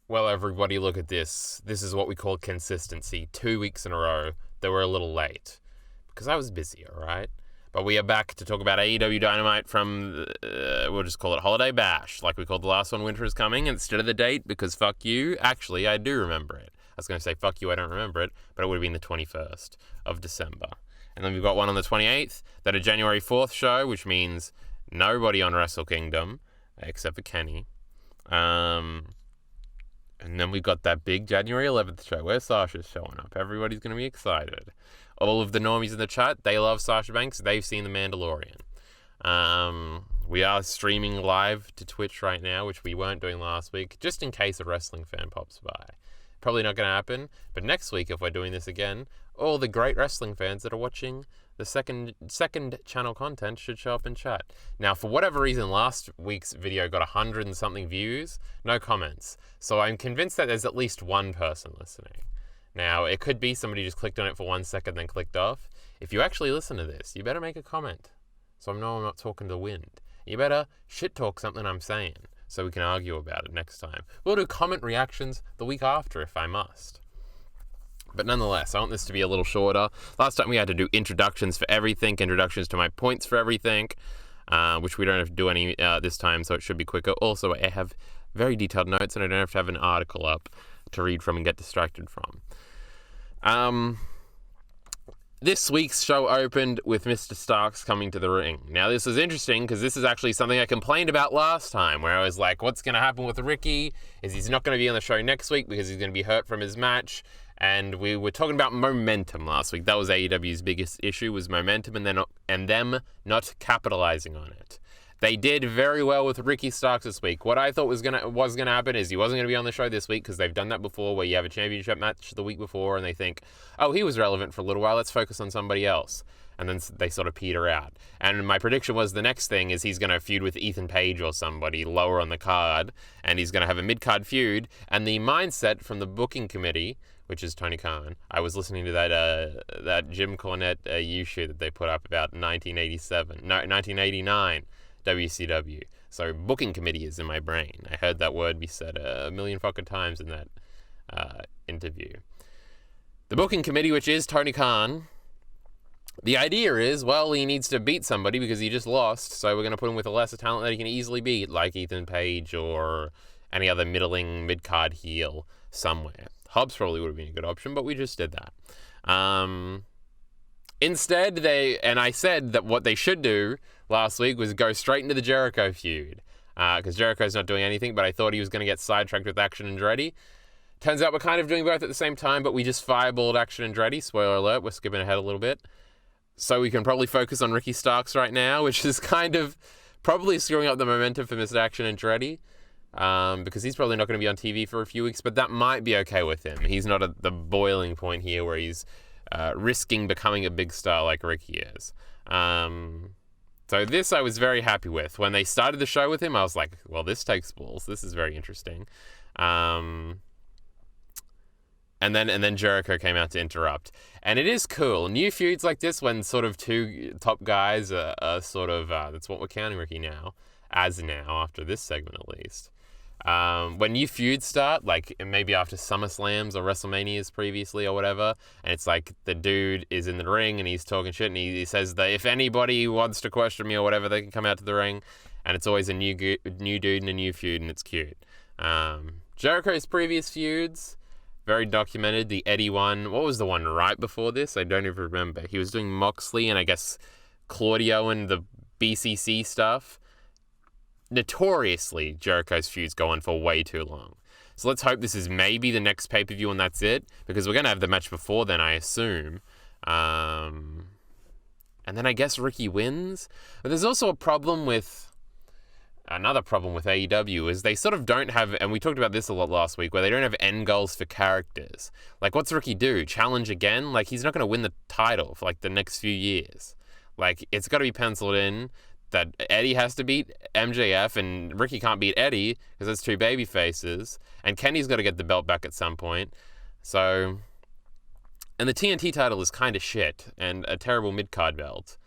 Well, everybody, look at this. This is what we call consistency. 2 weeks in a row that we're a little late. Because I was busy, alright? But we are back to talk about AEW Dynamite from, we'll just call it Holiday Bash, like we called the last one, Winter is Coming, instead of the date, because fuck you. Actually, I do remember it. I was going to say fuck you, I don't remember it, but it would have been the 21st of December. And then we've got one on the 28th, that a January 4th show, which means nobody on Wrestle Kingdom, except for Kenny. And then we've got that big January 11th show where Sasha's showing up. Everybody's going to be excited. All of the normies in the chat, they love Sasha Banks. They've seen The Mandalorian. We are streaming live to Twitch right now, which we weren't doing last week, just in case a wrestling fan pops by. Probably not going to happen, but next week, if we're doing this again, all the great wrestling fans that are watching the second channel content should show up in chat. Now, for whatever reason, last week's video got 100 and something views, no comments. So I'm convinced that there's at least one person listening. Now, it could be somebody just clicked on it for 1 second, then clicked off. If you actually listen to this, you better make a comment, so I know I'm not talking to the wind. You better shit talk something I'm saying, so we can argue about it next time. We'll do comment reactions the week after if I must. But nonetheless, I want this to be a little shorter. Last time we had to do introductions for everything, introductions to my points for everything, which we don't have to do any this time, so it should be quicker. Also, I have very detailed notes, and I don't have to have an article up to read from and get distracted from. This week's show opened with Mr. Starks coming to the ring. Now, this is interesting because this is actually something I complained about last time, where I was like, what's going to happen with Ricky? Is he's not going to be on the show next week because he's going to be hurt from his match? And we were talking about momentum last week. That was AEW's biggest issue, was momentum and them not capitalizing on it. They did very well with Ricky Starks this week. What I thought was gonna happen is he wasn't gonna be on the show this week because they've done that before, where you have a championship match the week before and they think, oh, he was relevant for a little while, let's focus on somebody else. And then they sort of peter out. And my prediction was the next thing is he's going to feud with Ethan Page or somebody lower on the card, and he's going to have a mid-card feud. And the mindset from the booking committee, which is Tony Khan, I was listening to that Jim Cornette shoot that they put up about 1989 WCW. So booking committee is in my brain. I heard that word be said a million fucking times in that interview. The booking committee, which is Tony Khan, the idea is, well, he needs to beat somebody because he just lost, so we're going to put him with a lesser talent that he can easily beat, like Ethan Page or any other middling mid-card heel somewhere. Hobbs probably would have been a good option, but we just did that. Instead, I said that what they should do last week was go straight into the Jericho feud, because Jericho's not doing anything, but I thought he was going to get sidetracked with Action Andretti. Turns out we're kind of doing both at the same time, but we just fireballed Action Andretti. Spoiler alert, we're skipping ahead a little bit. So we can probably focus on Ricky Starks right now, which is kind of probably screwing up the momentum for Mr. Action Andretti, because he's probably not going to be on TV for a few weeks, but that might be okay with him. He's not at the boiling point here where he's risking becoming a big star like Ricky is. So this I was very happy with. When they started the show with him, I was like, well, this takes balls. This is very interesting. And then Jericho came out to interrupt. And it is cool. New feuds like this, when sort of two top guys are sort of, that's what we're counting Ricky now, after this segment at least. When new feuds start, like maybe after SummerSlams or WrestleManias previously or whatever, and it's like the dude is in the ring and he's talking shit and he says that if anybody wants to question me or whatever, they can come out to the ring, and it's always a new dude and a new feud, and it's cute. Jericho's previous feuds, very documented. The Eddie one, what was the one right before this? I don't even remember. He was doing Moxley and I guess Claudio and the BCC stuff. Notoriously, Jericho's feuds go on for way too long. So let's hope this is maybe the next pay-per-view and that's it, because we're going to have the match before then, I assume. And then I guess Ricky wins. But there's also another problem with AEW is they sort of don't have, and we talked about this a lot last week, where they don't have end goals for characters. Like, what's Ricky do? Challenge again? Like, he's not going to win the title for, like, the next few years. Like, it's got to be penciled in that Eddie has to beat MJF, and Ricky can't beat Eddie because it's two baby faces, and Kenny's got to get the belt back at some point. So, and the TNT title is kind of shit, and a terrible mid-card belt.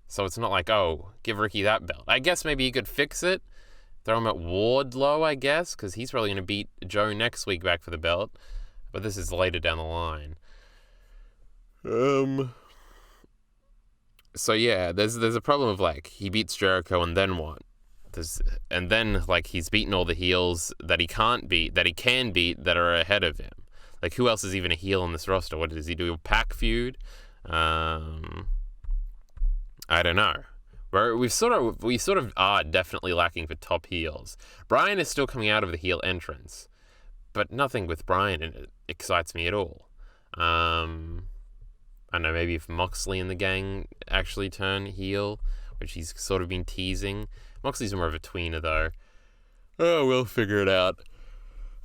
So it's not like, oh, give Ricky that belt. I guess maybe he could fix it, throw him at Wardlow, I guess, because he's probably going to beat Joe next week back for the belt. But this is later down the line. So yeah, there's a problem of like he beats Jericho and then what? And then like he's beaten all the heels that he can't beat, that he can beat, that are ahead of him. Like who else is even a heel on this roster? What does he do? A pack feud? I don't know. We sort of are definitely lacking for top heels. Bryan is still coming out of the heel entrance, but nothing with Bryan in it excites me at all. I don't know, maybe if Moxley and the gang actually turn heel, which he's sort of been teasing. Moxley's more of a tweener, though. Oh, we'll figure it out.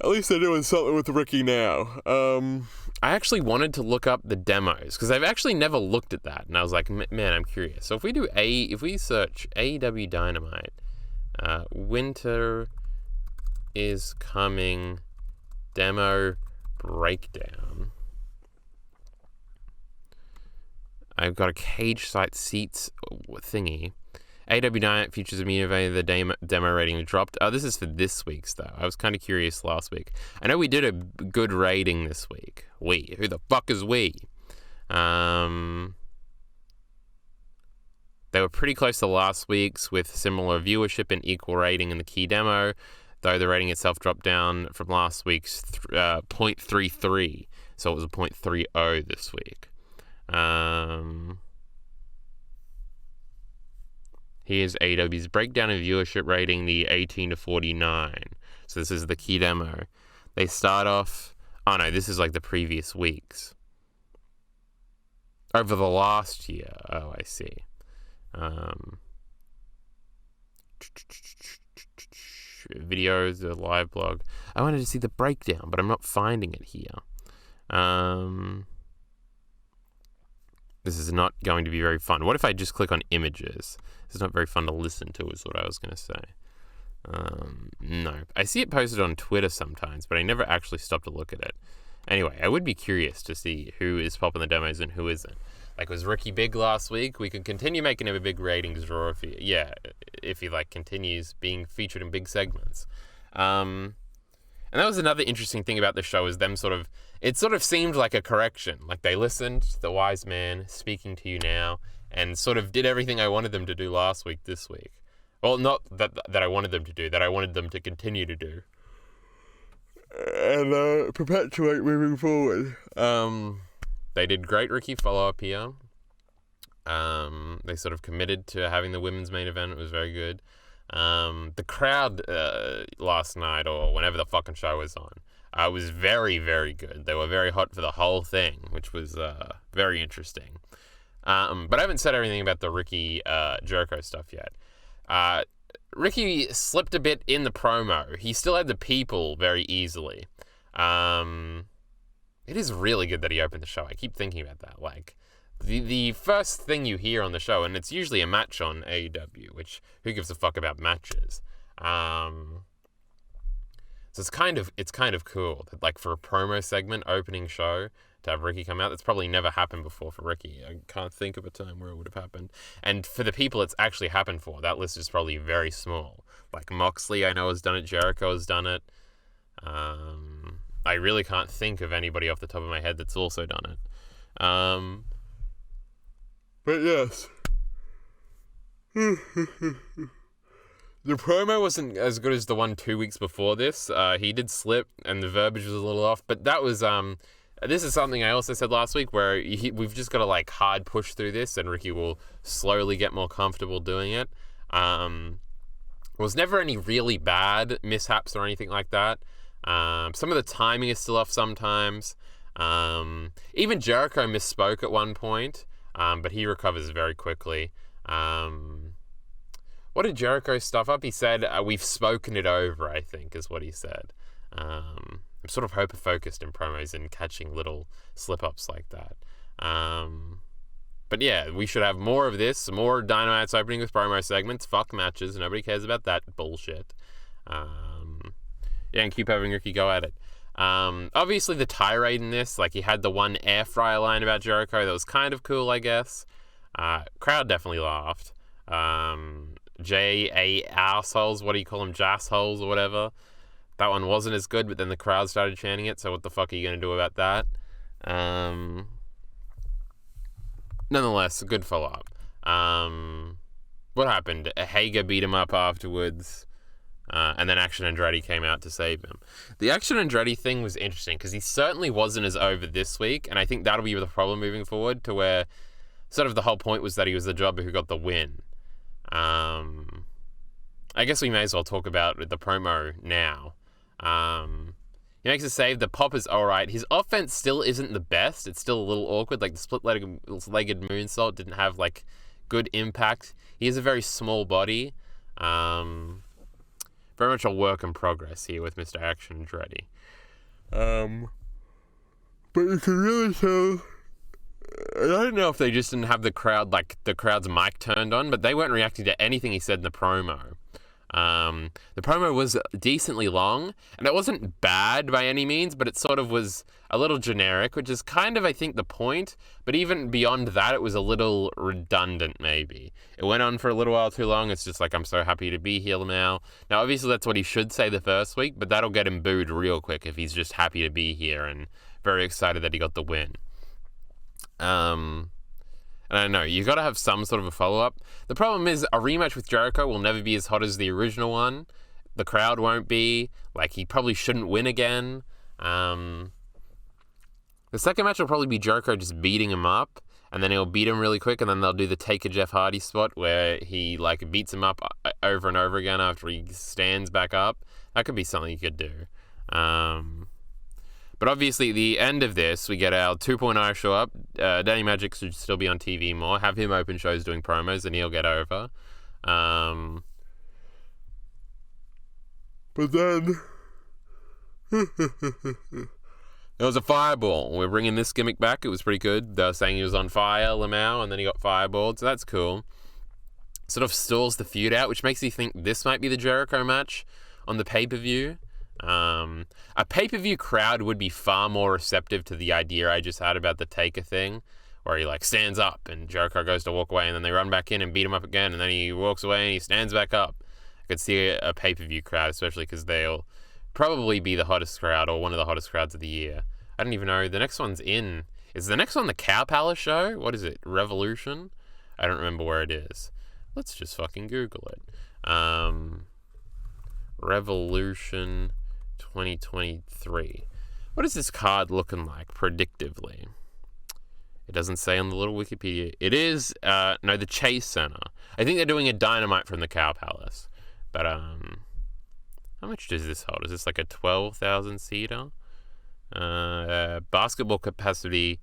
At least they're doing something with Ricky now. I actually wanted to look up the demos, because I've actually never looked at that, and I was like, man, I'm curious. So if we search AEW Dynamite, Winter is Coming demo breakdown. I've got a cage site seats thingy. AEW Dynamite features a main event. The demo rating dropped. Oh, this is for this week's, though. I was kind of curious last week. I know we did a good rating this week. Who the fuck is we? They were pretty close to last week's with similar viewership and equal rating in the key demo, though the rating itself dropped down from last week's 0.33. So it was a 0.30 this week. Here's AEW's breakdown of viewership rating, the 18 to 49. So this is the key demo. They start off... Oh no, this is like the previous weeks. Over the last year. Oh, I see. Videos, the live blog. I wanted to see the breakdown, but I'm not finding it here. This is not going to be very fun. What if I just click on images? It's not very fun to listen to, is what I was going to say. No. I see it posted on Twitter sometimes, but I never actually stopped to look at it. Anyway, I would be curious to see who is popping the demos and who isn't. Like, was Ricky big last week? We could continue making him a big ratings draw if he like continues being featured in big segments. And that was another interesting thing about the show, is them it sort of seemed like a correction. Like they listened to the wise man speaking to you now and sort of did everything I wanted them to do last week, this week. Well, not that I wanted them to do, that I wanted them to continue to do. And perpetuate moving forward. They did great Ricky follow-up here. They sort of committed to having the women's main event. It was very good. The crowd last night, or whenever the fucking show was on, was very, very good. They were very hot for the whole thing, which was very interesting. But I haven't said everything about the Ricky Jericho stuff yet. Ricky slipped a bit in the promo. He still had the people very easily. It is really good that he opened the show. I keep thinking about that. Like, the first thing you hear on the show, and it's usually a match on AEW, which, who gives a fuck about matches? So it's kind of cool that, like, for a promo segment opening show to have Ricky come out. That's probably never happened before for Ricky. I can't think of a time where it would have happened. And for the people it's actually happened for, that list is probably very small. Like Moxley, I know, has done it. Jericho has done it. I really can't think of anybody off the top of my head that's also done it. But yes. The promo wasn't as good as the one 2 weeks before this. He did slip, and the verbiage was a little off. But that was... this is something I also said last week, where we've just got to, like, hard push through this, and Ricky will slowly get more comfortable doing it. Was never any really bad mishaps or anything like that. Some of the timing is still off sometimes. Even Jericho misspoke at one point, but he recovers very quickly. What did Jericho stuff up? He said, we've spoken it over, I think, is what he said. I'm sort of hyper-focused in promos and catching little slip-ups like that. But yeah, we should have more of this, more Dynamites opening with promo segments. Fuck matches. Nobody cares about that bullshit. Yeah, and keep having Ricky go at it. Obviously, the tirade in this, like, he had the one air fryer line about Jericho that was kind of cool, I guess. Crowd definitely laughed. J.A. assholes, what do you call them, jassholes or whatever. That one wasn't as good, but then the crowd started chanting it, so what the fuck are you going to do about that? Nonetheless, a good follow-up. What happened? Hager beat him up afterwards, and then Action Andretti came out to save him. The Action Andretti thing was interesting, because he certainly wasn't as over this week, and I think that'll be the problem moving forward, to where sort of the whole point was that he was the jobber who got the win. I guess we may as well talk about the promo now. He makes a save. The pop is alright. His offense still isn't the best. It's still a little awkward. Like, the split-legged moonsault didn't have, like, good impact. He has a very small body. Very much a work in progress here with Mr. Action Andretti. But you can really tell... I don't know if they just didn't have the crowd, like, the crowd's mic turned on, but they weren't reacting to anything he said in the promo. The promo was decently long, and it wasn't bad by any means, but it sort of was a little generic, which is kind of, I think, the point. But even beyond that, it was a little redundant, maybe. It went on for a little while too long. It's just like, I'm so happy to be here now. Now, obviously, that's what he should say the first week, but that'll get him booed real quick if he's just happy to be here and very excited that he got the win. And I don't know, you got to have some sort of a follow-up. The problem is a rematch with Jericho will never be as hot as the original one. The crowd won't be. Like, he probably shouldn't win again. The second match will probably be Jericho just beating him up, and then he'll beat him really quick, and then they'll do the take a Jeff Hardy spot where he, like, beats him up over and over again after he stands back up. That could be something you could do. But obviously, at the end of this, we get our 2.0 show up. Danny Magic should still be on TV more. Have him open shows doing promos, and he'll get over. But then... there was a fireball. We're bringing this gimmick back. It was pretty good. They were saying he was on fire, Lamau, and then he got fireballed, so that's cool. Sort of stalls the feud out, which makes me think this might be the Jericho match on the pay-per-view. A pay-per-view crowd would be far more receptive to the idea I just had about the Taker thing, where he, like, stands up and Jericho goes to walk away and then they run back in and beat him up again and then he walks away and he stands back up. I could see a pay-per-view crowd, especially because they'll probably be the hottest crowd or one of the hottest crowds of the year. I don't even know. The next one's in... Is the next one the Cow Palace show? What is it? Revolution? I don't remember where it is. Let's just fucking Google it. Revolution 2023. What is this card looking like, predictively? It doesn't say on the little Wikipedia. It is, the Chase Center. I think they're doing a Dynamite from the Cow Palace. But, how much does this hold? Is this like a 12,000 seater? Basketball capacity,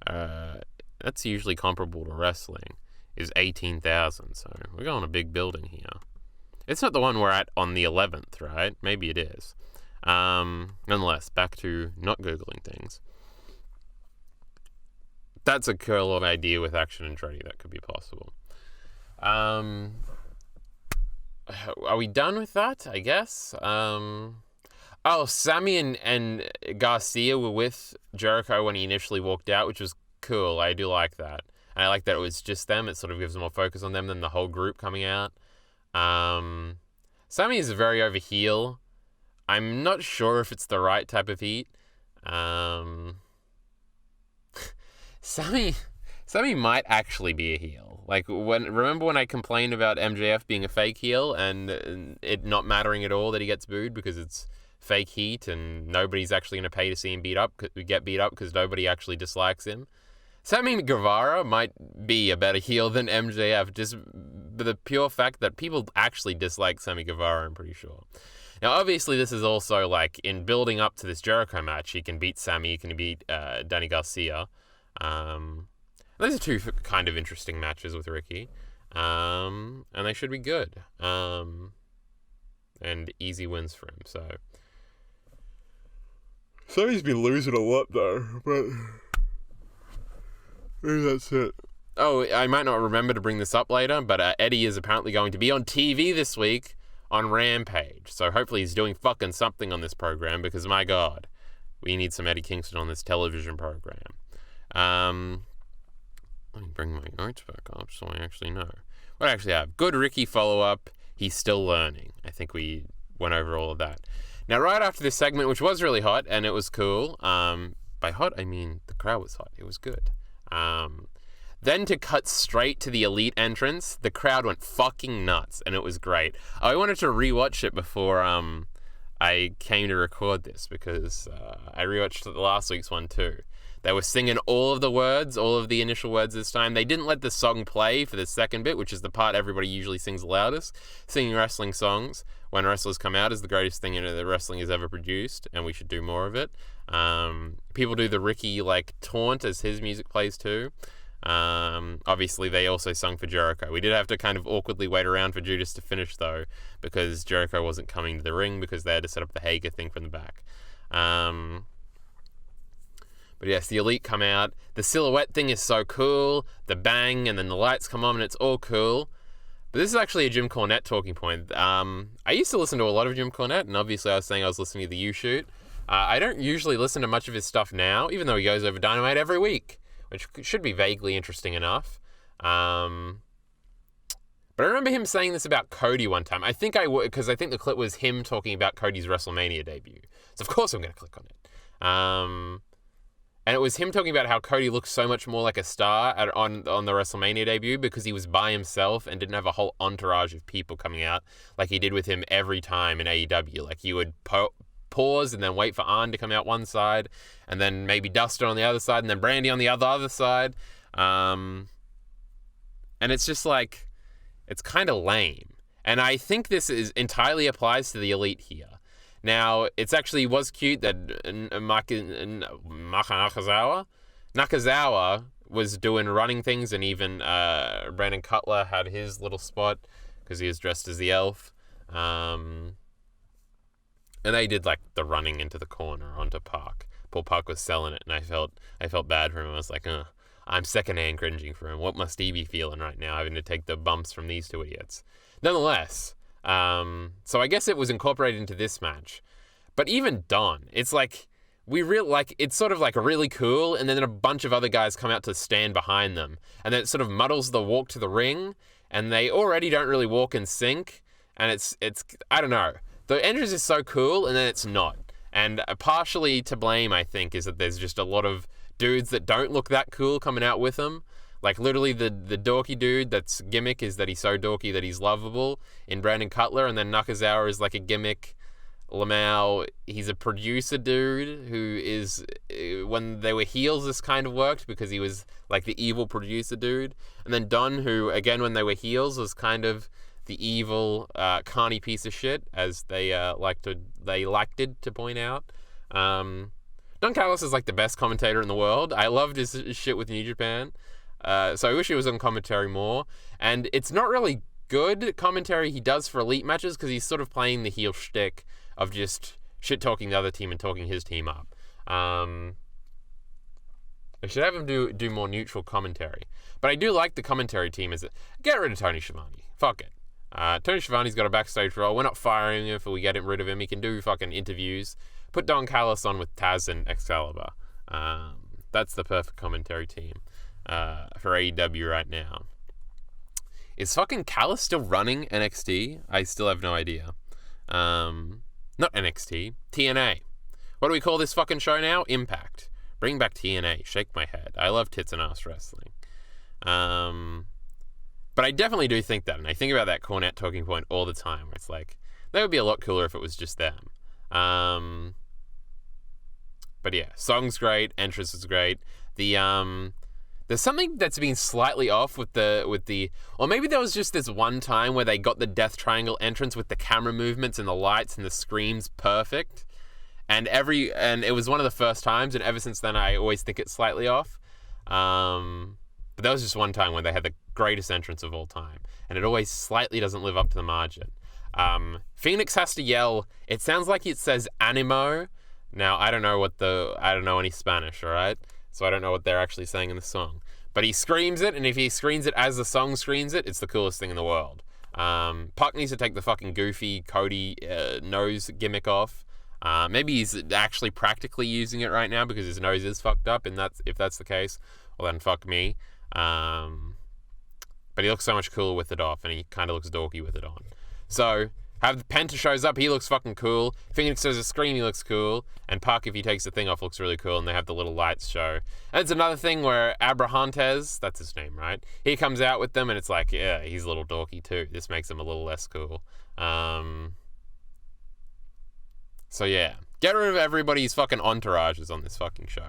that's usually comparable to wrestling, is 18,000. So we're going a big building here. It's not the one we're at on the 11th, right? Maybe it is. Nonetheless, back to not Googling things. That's a cool idea with Action Andretti that could be possible. Are we done with that, I guess? Sammy and Garcia were with Jericho when he initially walked out, which was cool. I do like that. And I like that it was just them. It sort of gives more focus on them than the whole group coming out. Sammy is very over heel. I'm not sure if it's the right type of heat. Sammy might actually be a heel. Like, remember when I complained about MJF being a fake heel and it not mattering at all that he gets booed because it's fake heat and nobody's actually going to pay to see him get beat up because nobody actually dislikes him? Sammy Guevara might be a better heel than MJF, just the pure fact that people actually dislike Sammy Guevara, I'm pretty sure. Now, obviously, this is also, like, in building up to this Jericho match, he can beat Sammy, he can beat Danny Garcia. Those are two kind of interesting matches with Ricky. And they should be good. And easy wins for him, so. Sammy's been losing a lot, though, but maybe that's it. Oh, I might not remember to bring this up later, but Eddie is apparently going to be on TV this week on Rampage. So hopefully he's doing fucking something on this program because, my God, we need some Eddie Kingston on this television program. Let me bring my notes back up so I actually know. What I actually have? Good Ricky follow-up. He's still learning. I think we went over all of that. Now, right after this segment, which was really hot, and it was cool. By hot, I mean the crowd was hot. It was good. Then to cut straight to the Elite entrance, the crowd went fucking nuts, and it was great. I wanted to rewatch it before I came to record this, because I rewatched the last week's one too. They were singing all of the words, all of the initial words this time. They didn't let the song play for the second bit, which is the part everybody usually sings the loudest. Singing wrestling songs when wrestlers come out is the greatest thing that wrestling has ever produced, and we should do more of it. People do the Ricky taunt as his music plays too. Obviously they also sung for Jericho. We did have to kind of awkwardly wait around for Judas to finish though, because Jericho wasn't coming to the ring because they had to set up the Hager thing from the back. But yes, the Elite come out. The silhouette thing is so cool. The bang, and then the lights come on, and it's all cool. But this is actually a Jim Cornette talking point. I used to listen to a lot of Jim Cornette, and obviously I was saying I was listening to the U-Shoot. I don't usually listen to much of his stuff now, even though he goes over Dynamite every week, which should be vaguely interesting enough. But I remember him saying this about Cody one time. Because I think the clip was him talking about Cody's WrestleMania debut. So of course I'm going to click on it. And it was him talking about how Cody looked so much more like a star on the WrestleMania debut because he was by himself and didn't have a whole entourage of people coming out like he did with him every time in AEW. Like, you would pause and then wait for Arn to come out one side, and then maybe Duster on the other side, and then Brandy on the other side. And it's just like, it's kind of lame. And I think this entirely applies to the Elite here. Now, it actually was cute that Nakazawa was doing running things, and even Brandon Cutler had his little spot because he was dressed as the elf. And they did the running into the corner onto Park. Paul Park was selling it, and I felt bad for him. I was like, I'm secondhand cringing for him. What must he be feeling right now, having to take the bumps from these two idiots? Nonetheless, so I guess it was incorporated into this match. But even Don, it's it's sort of really cool, and then a bunch of other guys come out to stand behind them, and then it sort of muddles the walk to the ring, and they already don't really walk in sync, and it's I don't know. The entrance is so cool, and then it's not. And partially to blame, I think, is that there's just a lot of dudes that don't look that cool coming out with them. Like, literally, the dorky dude that's gimmick is that he's so dorky that he's lovable in Brandon Cutler, and then Nakazawa is like a gimmick. Lamau, he's a producer dude who is, when they were heels, this kind of worked because he was like the evil producer dude. And then Don, who, again, when they were heels, was kind of the evil, carny piece of shit, as they liked to point out. Don Callis is like the best commentator in the world. I loved his shit with New Japan. So I wish he was on commentary more. And it's not really good commentary he does for Elite matches because he's sort of playing the heel shtick of just shit-talking the other team and talking his team up. I should have him do more neutral commentary. But I do like the commentary team. Get rid of Tony Schiavone. Fuck it. Tony Schiavone's got a backstage role. We're not firing him if we get rid of him. He can do fucking interviews. Put Don Callis on with Taz and Excalibur. That's the perfect commentary team for AEW right now. Is fucking Callis still running NXT? I still have no idea. Not NXT. TNA. What do we call this fucking show now? Impact. Bring back TNA. Shake my head. I love tits and ass wrestling. But I definitely do think that, and I think about that Cornette talking point all the time, where it's like, that would be a lot cooler if it was just them. But yeah, song's great, entrance is great. There's something that's been slightly off with the, or maybe there was just this one time where they got the Death Triangle entrance with the camera movements and the lights and the screams perfect, and it was one of the first times, and ever since then I always think it's slightly off. But that was just one time when they had the greatest entrance of all time, and it always slightly doesn't live up to the margin. Phoenix has to yell. It sounds like it says animo. Now I don't know any Spanish, all right? So I don't know what they're actually saying in the song. But he screams it, and if he screams it as the song screams it, it's the coolest thing in the world. Puck needs to take the fucking goofy Cody nose gimmick off. Maybe he's actually practically using it right now because his nose is fucked up, and if that's the case, well then fuck me. but he looks so much cooler with it off, and he kind of looks dorky with it on. So, Penta shows up, he looks fucking cool. Phoenix does a scream, he looks cool. And Puck, if he takes the thing off, looks really cool, and they have the little lights show. And it's another thing where Abrahantes, that's his name, right? He comes out with them, and it's like, yeah, he's a little dorky too. This makes him a little less cool. So yeah, get rid of everybody's fucking entourages on this fucking show.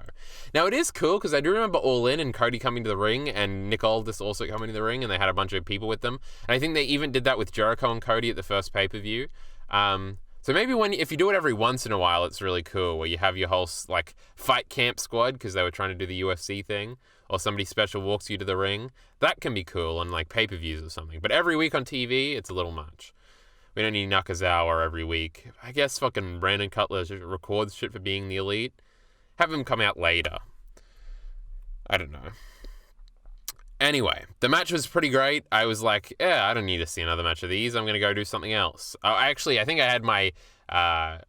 Now, it is cool, because I do remember All In and Cody coming to the ring, and Nick Aldis also coming to the ring, and they had a bunch of people with them. And I think they even did that with Jericho and Cody at the first pay-per-view. So maybe if you do it every once in a while, it's really cool, where you have your whole, like, fight camp squad, because they were trying to do the UFC thing, or somebody special walks you to the ring. That can be cool on, like, pay-per-views or something. But every week on TV, it's a little much. We don't need Nakazawa every week. I guess fucking Brandon Cutler records shit for being the Elite. Have him come out later. I don't know. Anyway, the match was pretty great. I was like, yeah, I don't need to see another match of these. I'm going to go do something else. I think I had my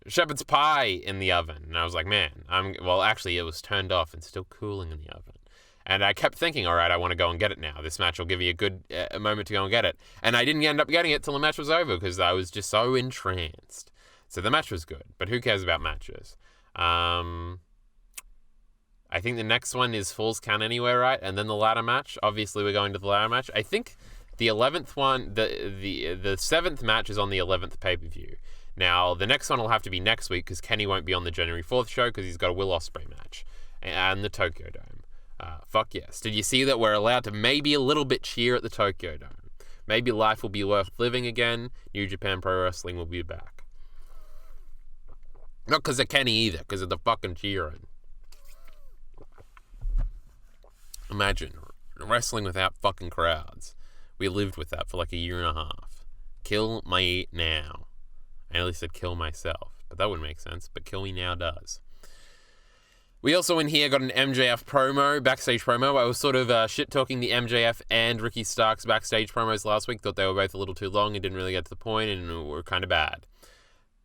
shepherd's pie in the oven. And I was like, man, actually, it was turned off and still cooling in the oven. And I kept thinking, all right, I want to go and get it now. This match will give me a good moment to go and get it. And I didn't end up getting it till the match was over, because I was just so entranced. So the match was good, but who cares about matches? I think the next one is Falls Count Anywhere, right? And then the ladder match. Obviously, we're going to the ladder match. I think the 11th one, the 7th match is on the 11th pay-per-view. Now, the next one will have to be next week, because Kenny won't be on the January 4th show, because he's got a Will Ospreay match and the Tokyo Dome. Fuck yes. Did you see that we're allowed to maybe a little bit cheer at the Tokyo Dome? Maybe life will be worth living again. New Japan Pro Wrestling will be back. Not because of Kenny either, because of the fucking cheering. Imagine wrestling without fucking crowds. We lived with that for like a year and a half. Kill me now. I nearly said kill myself, but that wouldn't make sense. But kill me now does. We also in here got an MJF promo, backstage promo. I was sort of shit-talking the MJF and Ricky Starks backstage promos last week. Thought they were both a little too long and didn't really get to the point and were kind of bad.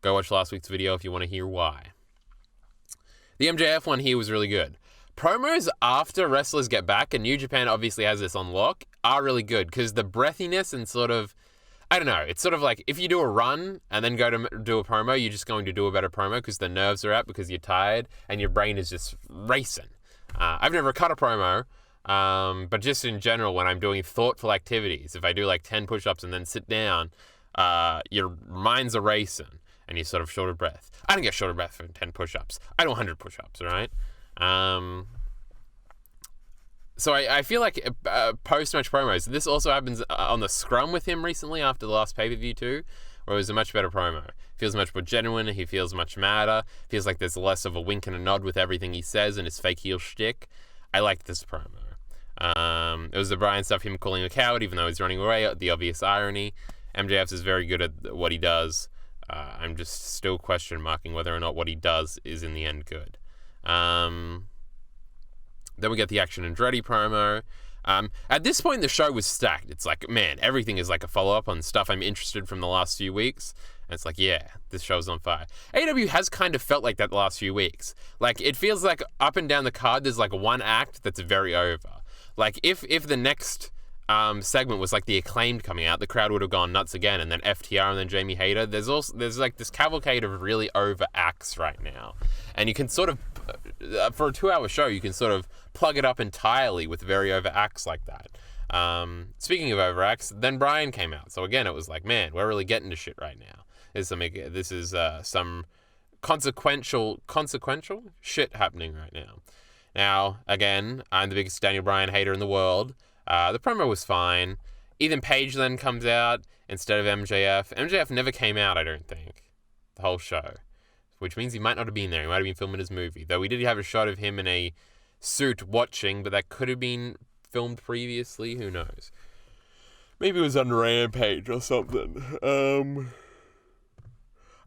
Go watch last week's video if you want to hear why. The MJF one here was really good. Promos after wrestlers get back, and New Japan obviously has this on lock, are really good because the breathiness and sort of, I don't know, it's sort of like if you do a run and then go to do a promo, you're just going to do a better promo because the nerves are out because you're tired and your brain is just racing. I've never cut a promo, but just in general, when I'm doing thoughtful activities, if I do like 10 push-ups and then sit down, your mind's are racing and you're sort of short of breath. I don't get short of breath for 10 push-ups. I do 100 push-ups, all right? So I feel like post-match promos, this also happens on the scrum with him recently after the last pay-per-view too, where it was a much better promo. Feels much more genuine, he feels much madder, feels like there's less of a wink and a nod with everything he says and his fake heel shtick. I liked this promo. It was the Bryan stuff, him calling a coward even though he's running away, the obvious irony. MJF is very good at what he does. I'm just still question marking whether or not what he does is in the end good. Then we get the Action Andretti promo. At this point, the show was stacked. It's like, man, everything is like a follow-up on stuff I'm interested from the last few weeks. And it's like, yeah, this show's on fire. AEW has kind of felt like that the last few weeks. Like, it feels like up and down the card, there's like one act that's very over. Like, if the next segment was like the Acclaimed coming out, the crowd would have gone nuts again. And then FTR and then Jamie Hayter. There's like this cavalcade of really over acts right now. And you can sort of, for a 2-hour show, you can sort of plug it up entirely with very over acts like that. Speaking of over acts, then Bryan came out. So again, it was like, man, we're really getting to shit right now. This is some consequential shit happening right now. Now, again, I'm the biggest Daniel Bryan hater in the world. The promo was fine. Ethan Page then comes out instead of MJF. MJF never came out, I don't think, the whole show, which means he might not have been there. He might have been filming his movie, though we did have a shot of him in a suit watching, but that could have been filmed previously. Who knows? Maybe it was on Rampage or something.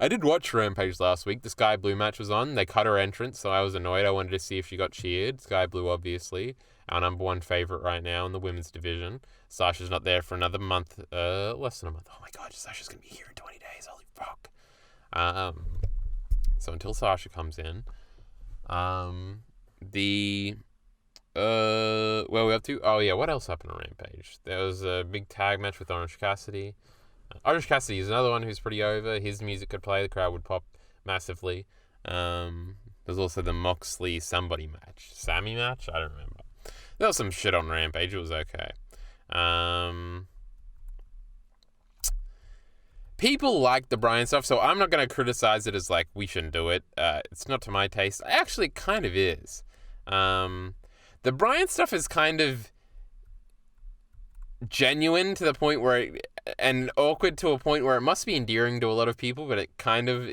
I did watch Rampage last week. The Sky Blue match was on. They cut her entrance, so I was annoyed. I wanted to see if she got cheered. Sky Blue, obviously, our number one favorite right now in the women's division. Sasha's not there for another month, less than a month. Oh my god, Sasha's gonna be here in 20 days. Holy fuck. So until Sasha comes in, the Where are we up to? Oh, yeah, what else happened on Rampage? There was a big tag match with Orange Cassidy. Orange Cassidy is another one who's pretty over. His music could play, the crowd would pop massively. There's also the Moxley somebody match. Sammy match? I don't remember. There was some shit on Rampage. It was okay. People like the Bryan stuff, so I'm not going to criticize it as, like, we shouldn't do it. It's not to my taste. Actually, it kind of is. The Bryan stuff is kind of genuine to the point where and awkward to a point where it must be endearing to a lot of people, but it kind of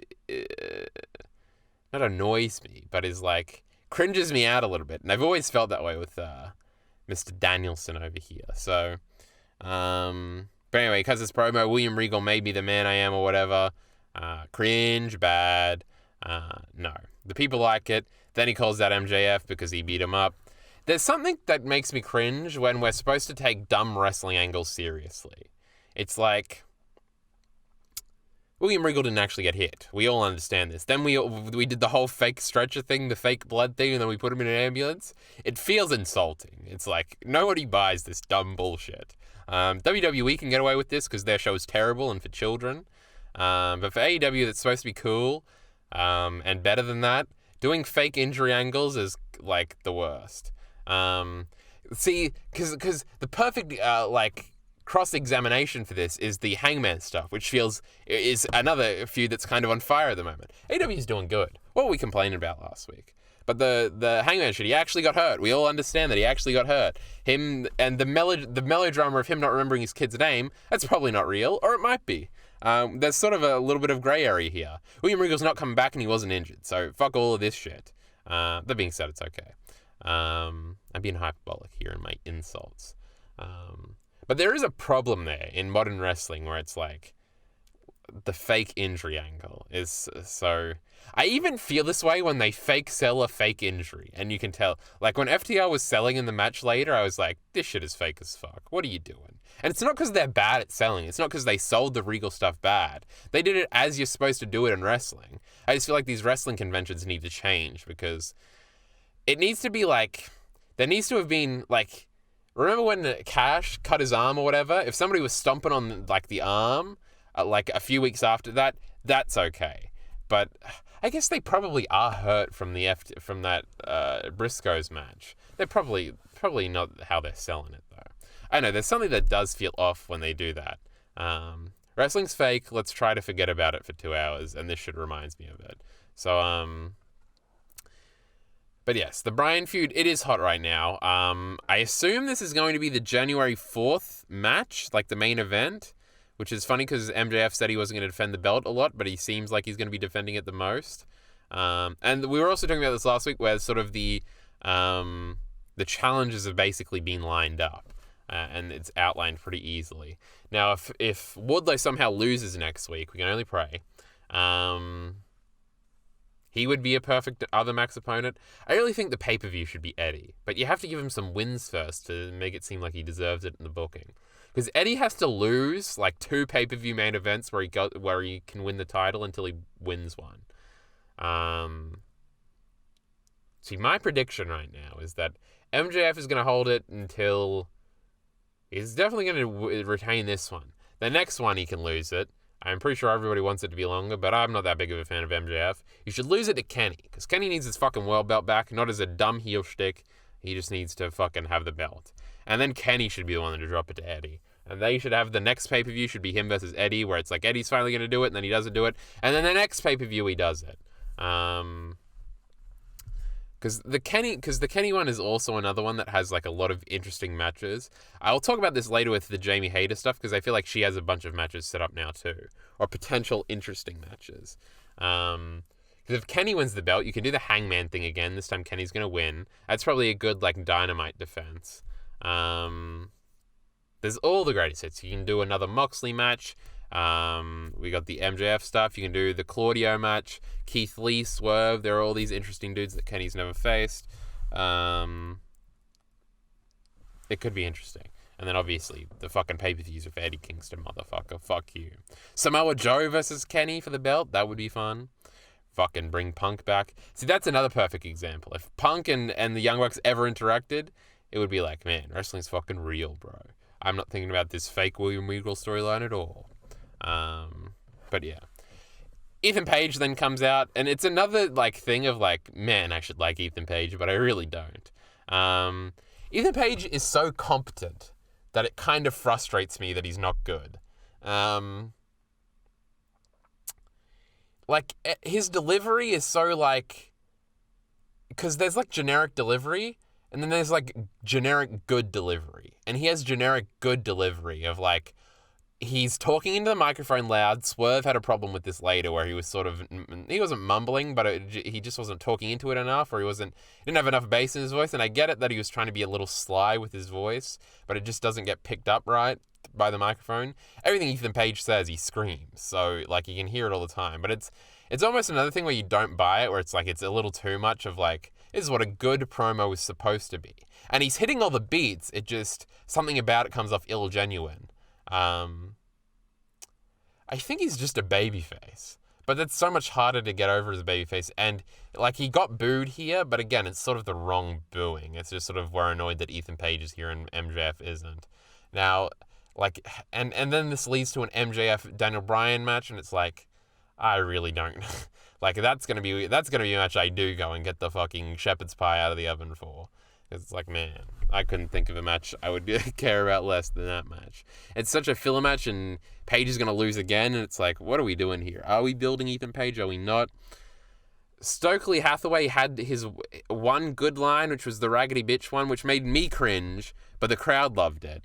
not annoys me, but is like cringes me out a little bit. And I've always felt that way with Mr. Danielson over here. So, but anyway, because this promo, William Regal made me the man I am or whatever. Cringe, bad. No. The people like it. Then he calls out MJF because he beat him up. There's something that makes me cringe when we're supposed to take dumb wrestling angles seriously. It's like, William Regal didn't actually get hit. We all understand this. Then we did the whole fake stretcher thing, the fake blood thing, and then we put him in an ambulance. It feels insulting. It's like, nobody buys this dumb bullshit. WWE can get away with this because their show is terrible and for children. But for AEW, that's supposed to be cool and better than that. Doing fake injury angles is like the worst. See, because the perfect cross-examination for this is the Hangman stuff, which is another feud that's kind of on fire at the moment. AEW is doing good. What were we complaining about last week? But the Hangman shit, he actually got hurt. We all understand that he actually got hurt. Him and the melodrama of him not remembering his kid's name, that's probably not real, or it might be. There's sort of a little bit of grey area here. William Regal's not coming back and he wasn't injured, so fuck all of this shit. That being said, it's okay. I'm being hyperbolic here in my insults. But there is a problem there in modern wrestling where it's like the fake injury angle is so... I even feel this way when they fake sell a fake injury, and you can tell. Like when FTR was selling in the match later, I was like, this shit is fake as fuck. What are you doing? And it's not because they're bad at selling. It's not because they sold the Regal stuff bad. They did it as you're supposed to do it in wrestling. I just feel like these wrestling conventions need to change because it needs to be like... There needs to have been like... Remember when Cash cut his arm or whatever? If somebody was stomping on like the arm like a few weeks after that, that's okay. But I guess they probably are hurt from that Briscoes match. They're probably not how they're selling it though. I know there's something that does feel off when they do that. Wrestling's fake. Let's try to forget about it for 2 hours, and this shit reminds me of it. So but yes, the Bryan feud, it is hot right now. I assume this is going to be the January 4th match, like the main event, which is funny because MJF said he wasn't going to defend the belt a lot, but he seems like he's going to be defending it the most. And we were also talking about this last week where sort of the challenges have basically been lined up, and it's outlined pretty easily. Now, if Wardlow somehow loses next week, we can only pray, he would be a perfect other Max opponent. I really think the pay-per-view should be Eddie, but you have to give him some wins first to make it seem like he deserves it in the booking. Because Eddie has to lose like 2 pay-per-view main events where he can win the title until he wins one. See, my prediction right now is that MJF is going to hold it until... He's definitely going to retain this one. The next one he can lose it. I'm pretty sure everybody wants it to be longer, but I'm not that big of a fan of MJF. You should lose it to Kenny, because Kenny needs his fucking world belt back, not as a dumb heel shtick. He just needs to fucking have the belt. And then Kenny should be the one to drop it to Eddie. And they should have the next pay-per-view should be him versus Eddie, where it's like Eddie's finally going to do it, and then he doesn't do it. And then the next pay-per-view he does it. Because the Kenny one is also another one that has like a lot of interesting matches. I'll talk about this later with the Jamie Hayter stuff because I feel like she has a bunch of matches set up now too, or potential interesting matches. Because if Kenny wins the belt, you can do the Hangman thing again. This time Kenny's gonna win. That's probably a good like Dynamite defense. There's all the greatest hits. You can do another Moxley match. We got the MJF stuff. You can do the Claudio match, Keith Lee, Swerve. There are all these interesting dudes that Kenny's never faced. It could be interesting. And then obviously the fucking pay-per-views of Eddie Kingston, motherfucker. Fuck you. Samoa Joe versus Kenny for the belt. That would be fun. fucking bring Punk back. See, that's another perfect example. If Punk and the Young Bucks ever interacted, it would be like, man, wrestling's fucking real, bro. I'm not thinking about this fake William Regal storyline at all. But yeah. Ethan Page then comes out, and it's another like thing of like, man, I should like Ethan Page, but I really don't. Ethan Page is so competent that it kind of frustrates me that he's not good. Like, his delivery is so like, because there's like generic delivery, and then there's like generic good delivery, and he has generic good delivery of like, he's talking into the microphone loud. Swerve had a problem with this later where he was sort of, he wasn't mumbling, but he just wasn't talking into it enough, or he didn't have enough bass in his voice. And I get it that he was trying to be a little sly with his voice, but it just doesn't get picked up right by the microphone. Everything Ethan Page says, he screams. So like you can hear it all the time, but it's almost another thing where you don't buy it, where it's like, it's a little too much of like, this is what a good promo is supposed to be. And he's hitting all the beats. It just, something about it comes off ill-genuine. I think he's just a babyface, but that's so much harder to get over as a babyface. And like, he got booed here, but again, it's sort of the wrong booing. It's just sort of, we're annoyed that Ethan Page is here and MJF isn't. Now, like, and then this leads to an MJF Daniel Bryan match, and it's like, I really don't like, that's gonna be a match I do go and get the fucking shepherd's pie out of the oven for. It's like, man, I couldn't think of a match I would care about less than that match. It's such a filler match, and Page is going to lose again, and it's like, what are we doing here? Are we building Ethan Page? Are we not? Stokely Hathaway had his one good line, which was the raggedy bitch one, which made me cringe, but the crowd loved it.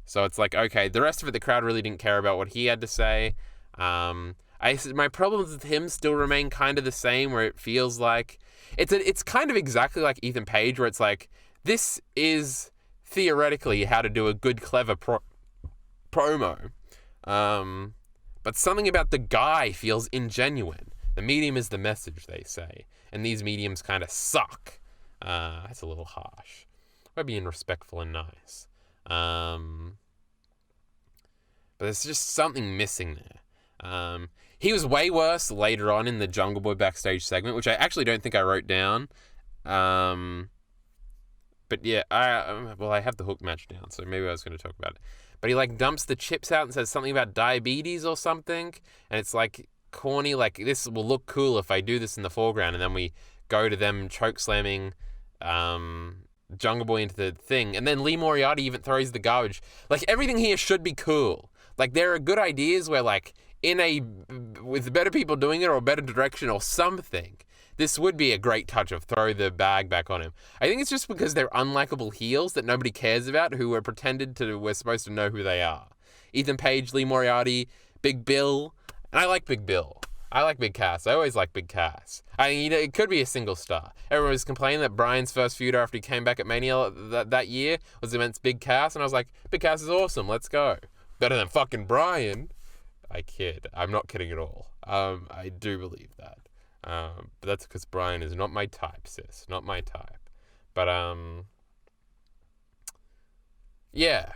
So it's like, okay, the rest of it, the crowd really didn't care about what he had to say. My problems with him still remain kind of the same, where it feels like it's kind of exactly like Ethan Page, where it's like, this is theoretically how to do a good, clever promo. But something about the guy feels ingenuine. The medium is the message, they say. And these mediums kind of suck. That's a little harsh. We're being respectful and nice. But there's just something missing there. He was way worse later on in the Jungle Boy backstage segment, which I actually don't think I wrote down. But yeah, I have the Hook match down, so maybe I was going to talk about it. But he like dumps the chips out and says something about diabetes or something, and it's like corny, like, this will look cool if I do this in the foreground, and then we go to them choke slamming Jungle Boy into the thing, and then Lee Moriarty even throws the garbage. Like, everything here should be cool. Like, there are good ideas where, like, with better people doing it or a better direction or something, this would be a great touch of throw the bag back on him. I think it's just because they're unlikable heels that nobody cares about, who we're supposed to know who they are. Ethan Page, Lee Moriarty, Big Bill, and I like Big Bill. I like Big Cass. I always like Big Cass. I mean, it could be a single star. Everyone was complaining that Bryan's first feud after he came back at Mania that year was against Big Cass, and I was like, Big Cass is awesome. Let's go. Better than fucking Bryan. I kid. I'm not kidding at all. I do believe that. But that's because Bryan is not my type, sis. Not my type. But, yeah.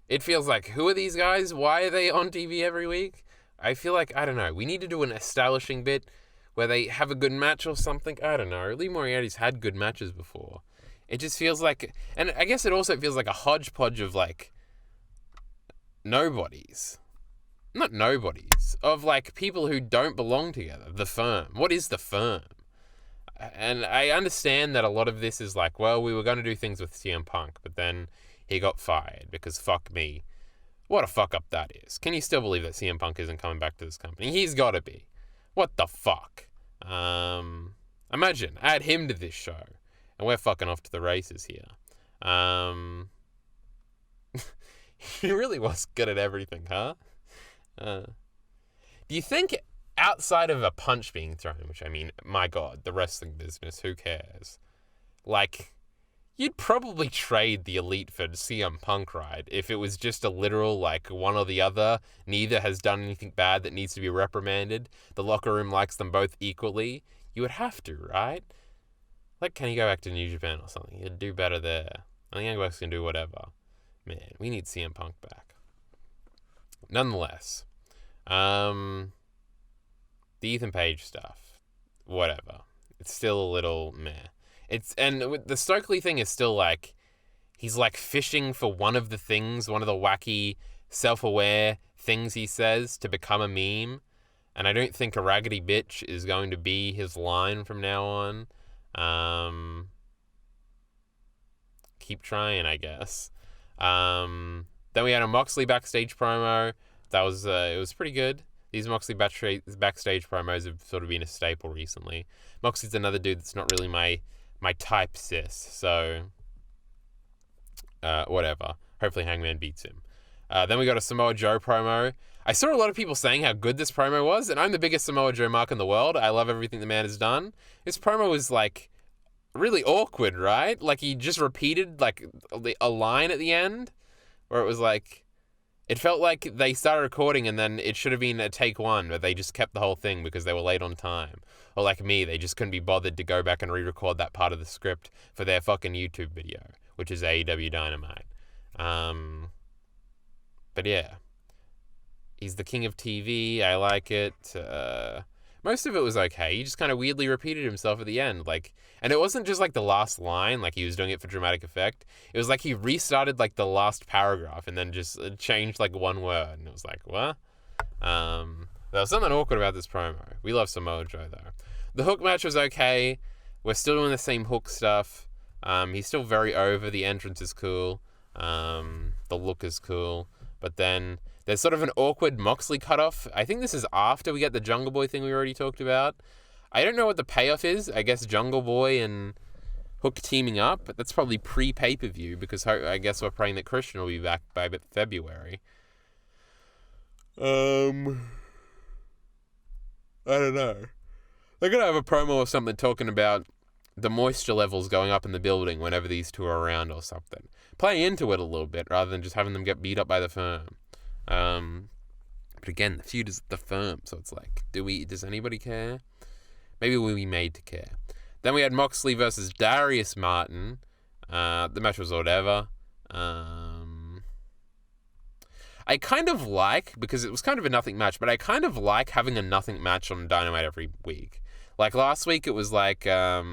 It feels like, who are these guys? Why are they on TV every week? I feel like, I don't know, we need to do an establishing bit where they have a good match or something. I don't know. Lee Moriarty's had good matches before. It just feels like, and I guess it also feels like a hodgepodge of, like, nobodies. Not nobodies, of like people who don't belong together. The Firm. What is the Firm? And I understand that a lot of this is like, well, we were going to do things with CM Punk, but then he got fired because fuck me. What a fuck up that is. Can you still believe that CM Punk isn't coming back to this company? He's got to be. What the fuck? Imagine, add him to this show, and we're fucking off to the races here. He really was good at everything, huh? Do you think outside of a punch being thrown, which, I mean, my God, the wrestling business, who cares? Like, you'd probably trade the Elite for CM Punk, right? If it was just a literal, like, one or the other, neither has done anything bad that needs to be reprimanded, the locker room likes them both equally, you would have to, right? Like, can you go back to New Japan or something? You'd do better there. I think Young Bucks can do whatever. Man, we need CM Punk back. Nonetheless, the Ethan Page stuff. whatever. It's still a little meh. And the Stokely thing is still like, he's like fishing for one of the wacky, self-aware things he says to become a meme. And I don't think a raggedy bitch is going to be his line from now on. Keep trying, I guess. Then we had a Moxley backstage promo. That was it was pretty good. These Moxley backstage promos have sort of been a staple recently. Moxley's another dude that's not really my type, sis. So, whatever. Hopefully Hangman beats him. Then we got a Samoa Joe promo. I saw a lot of people saying how good this promo was, and I'm the biggest Samoa Joe mark in the world. I love everything the man has done. This promo was like really awkward, right? Like he just repeated like a line at the end, where it was like, it felt like they started recording and then it should have been a take one, but they just kept the whole thing because they were late on time. Or like me, they just couldn't be bothered to go back and re-record that part of the script for their fucking YouTube video, which is AEW Dynamite. But yeah, he's the king of TV. I like it. Most of it was okay. He just kind of weirdly repeated himself at the end, like, and it wasn't just like the last line, like he was doing it for dramatic effect. It was like he restarted like the last paragraph and then just changed like one word, and it was like, what? There was something awkward about this promo. We love Samoa Joe though. The hook match was okay. We're still doing the same hook stuff. He's still very over. The entrance is cool. The look is cool. But then there's sort of an awkward Moxley cutoff. I think this is after we get the Jungle Boy thing we already talked about. I don't know what the payoff is. I guess Jungle Boy and Hook teaming up, but that's probably pre-pay-per-view because I guess we're praying that Christian will be back by February. I don't know. They're going to have a promo or something talking about the moisture levels going up in the building whenever these two are around or something. Play into it a little bit rather than just having them get beat up by the Firm. But again, the feud is the Firm, so it's like, does anybody care? Maybe we'll be made to care. Then we had Moxley versus Darius Martin. The match was whatever. I kind of like, because it was kind of a nothing match, but I kind of like having a nothing match on Dynamite every week. Like last week it was like, I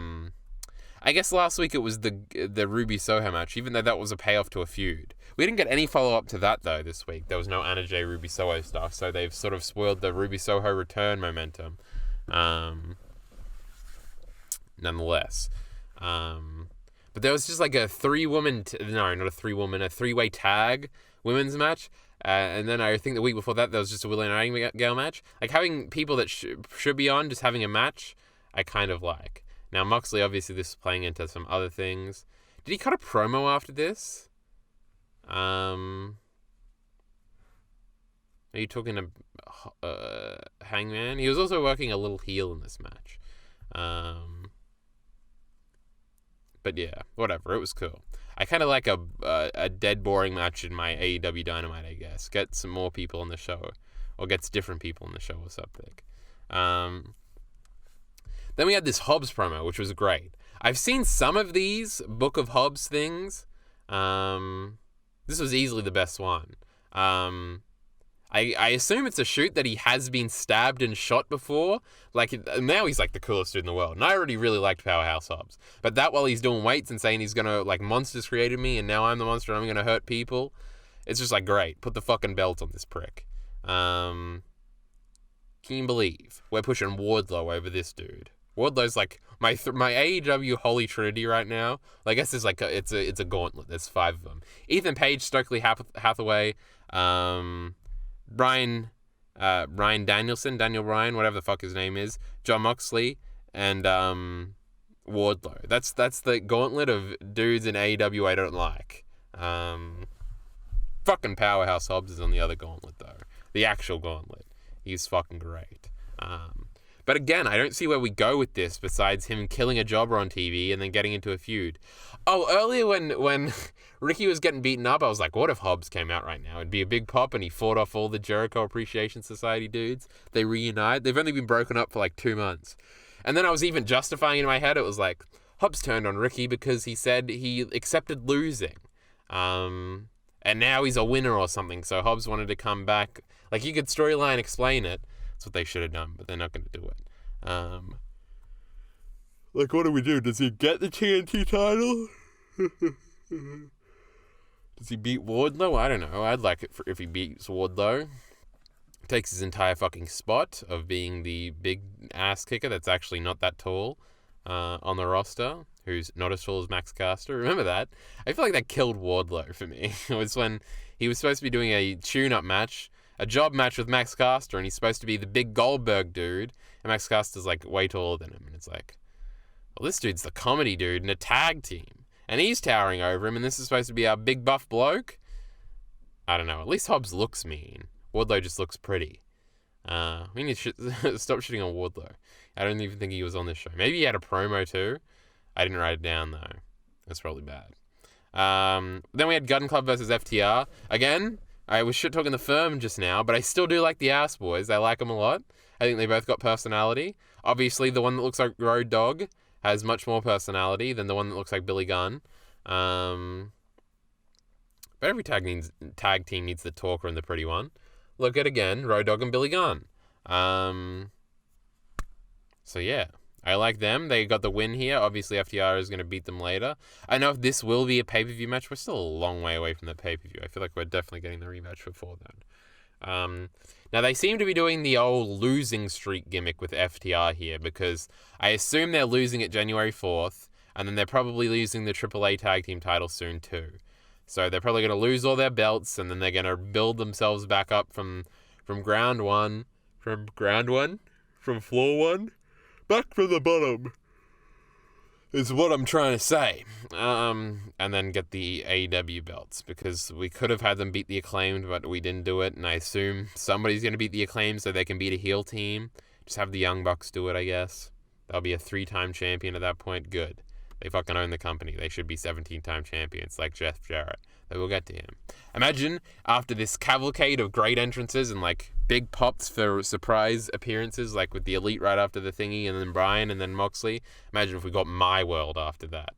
guess last week it was the Ruby Soho match, even though that was a payoff to a feud. We didn't get any follow-up to that, though, this week. There was no Anna Jay Ruby Soho stuff, so they've sort of spoiled the Ruby Soho return momentum. Nonetheless. But there was just like a three-way tag women's match. And then I think the week before that, there was just a Willow Nightingale match. Like, having people that should be on, just having a match, I kind of like. Now, Moxley, obviously, this is playing into some other things. Did he cut a promo after this? Are you talking to Hangman? He was also working a little heel in this match. But yeah, whatever. It was cool. I kind of like a dead boring match in my AEW Dynamite, I guess. Get some more people on the show. Or gets different people on the show or something. Then we had this Hobbs promo, which was great. I've seen some of these Book of Hobbs things. This was easily the best one. I assume it's a shoot that he has been stabbed and shot before. Like, now he's like the coolest dude in the world. And I already really liked Powerhouse Hobbs. But that while he's doing weights and saying he's gonna, like, monsters created me and now I'm the monster and I'm gonna hurt people. It's just like, great. Put the fucking belt on this prick. Can you believe we're pushing Wardlow over this dude? Wardlow's like my AEW holy trinity right now. Like, I guess it's like it's a gauntlet. There's 5 of them: Ethan Page, Stokely Hathaway, Brian Daniel Bryan, whatever the fuck his name is, John Moxley, and Wardlow. That's the gauntlet of dudes in AEW I don't like. Fucking Powerhouse Hobbs is on the other gauntlet though. The actual gauntlet. He's fucking great. But again, I don't see where we go with this besides him killing a jobber on TV and then getting into a feud. Oh, earlier when Ricky was getting beaten up, I was like, what if Hobbs came out right now? It'd be a big pop and he fought off all the Jericho Appreciation Society dudes. They reunite. They've only been broken up for like 2 months. And then I was even justifying in my head, it was like, Hobbs turned on Ricky because he said he accepted losing. And now he's a winner or something, so Hobbs wanted to come back. Like, you could storyline explain it. That's what they should have done, but they're not going to do it. Like, what do we do? Does he get the TNT title? Does he beat Wardlow? I don't know. I'd like it if he beats Wardlow. Takes his entire fucking spot of being the big ass kicker that's actually not that tall on the roster, who's not as tall as Max Caster. Remember that? I feel like that killed Wardlow for me. It was when he was supposed to be doing a tune-up match, a job match with Max Caster, and he's supposed to be the big Goldberg dude, and Max Caster's like way taller than him, and it's like, well, this dude's the comedy dude in a tag team, and he's towering over him, and this is supposed to be our big buff bloke? I don't know. At least Hobbs looks mean. Wardlow just looks pretty. We need to stop shitting on Wardlow. I don't even think he was on this show. Maybe he had a promo too. I didn't write it down though. That's probably bad. Then we had Gun Club versus FTR. Again, I was shit talking the firm just now, but I still do like the Ass Boys. I like them a lot. I think they both got personality. Obviously, the one that looks like Road Dogg has much more personality than the one that looks like Billy Gunn. But every tag team needs the talker and the pretty one. Look at, again, Road Dogg and Billy Gunn. So yeah, I like them. They got the win here. Obviously, FTR is going to beat them later. I know if this will be a pay-per-view match, we're still a long way away from the pay-per-view. I feel like we're definitely getting the rematch before then. Now, they seem to be doing the old losing streak gimmick with FTR here, because I assume they're losing it January 4th, and then they're probably losing the AAA Tag Team title soon too. So they're probably going to lose all their belts, and then they're going to build themselves back up from floor one, back from the bottom, is what I'm trying to say. And then get the AEW belts, because we could have had them beat the Acclaimed, but we didn't do it, and I assume somebody's going to beat the Acclaimed so they can beat a heel team. Just have the Young Bucks do it, I guess. They'll be a 3-time champion at that point. Good. They fucking own the company. They should be 17-time champions like Jeff Jarrett. But we'll get to him. Imagine after this cavalcade of great entrances and like big pops for surprise appearances, like with the Elite right after the thingy, and then Bryan and then Moxley. Imagine if we got My World after that.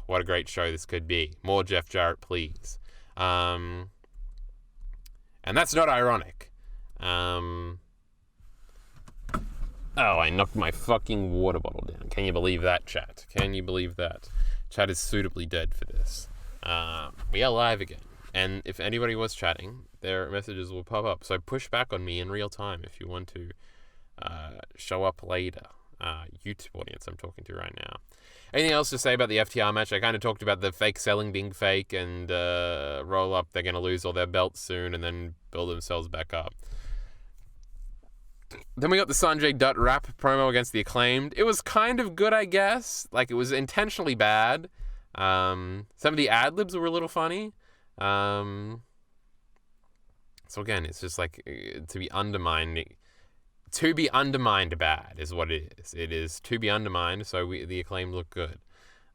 What a great show this could be. More Jeff Jarrett, please. And that's not ironic. Oh, I knocked my fucking water bottle down. Can you believe that, chat? Can you believe that? Chat is suitably dead for this. We are live again. And if anybody was chatting, their messages will pop up. So push back on me in real time if you want to show up later. YouTube audience I'm talking to right now. Anything else to say about the FTR match? I kind of talked about the fake selling being fake and roll up. They're going to lose all their belts soon and then build themselves back up. Then we got the Sanjay Dutt rap promo against the Acclaimed. It was kind of good, I guess. Like, it was intentionally bad. Some of the ad-libs were a little funny. So again, it's just like to be undermined bad is what it is. It is to be undermined, so the Acclaimed look good.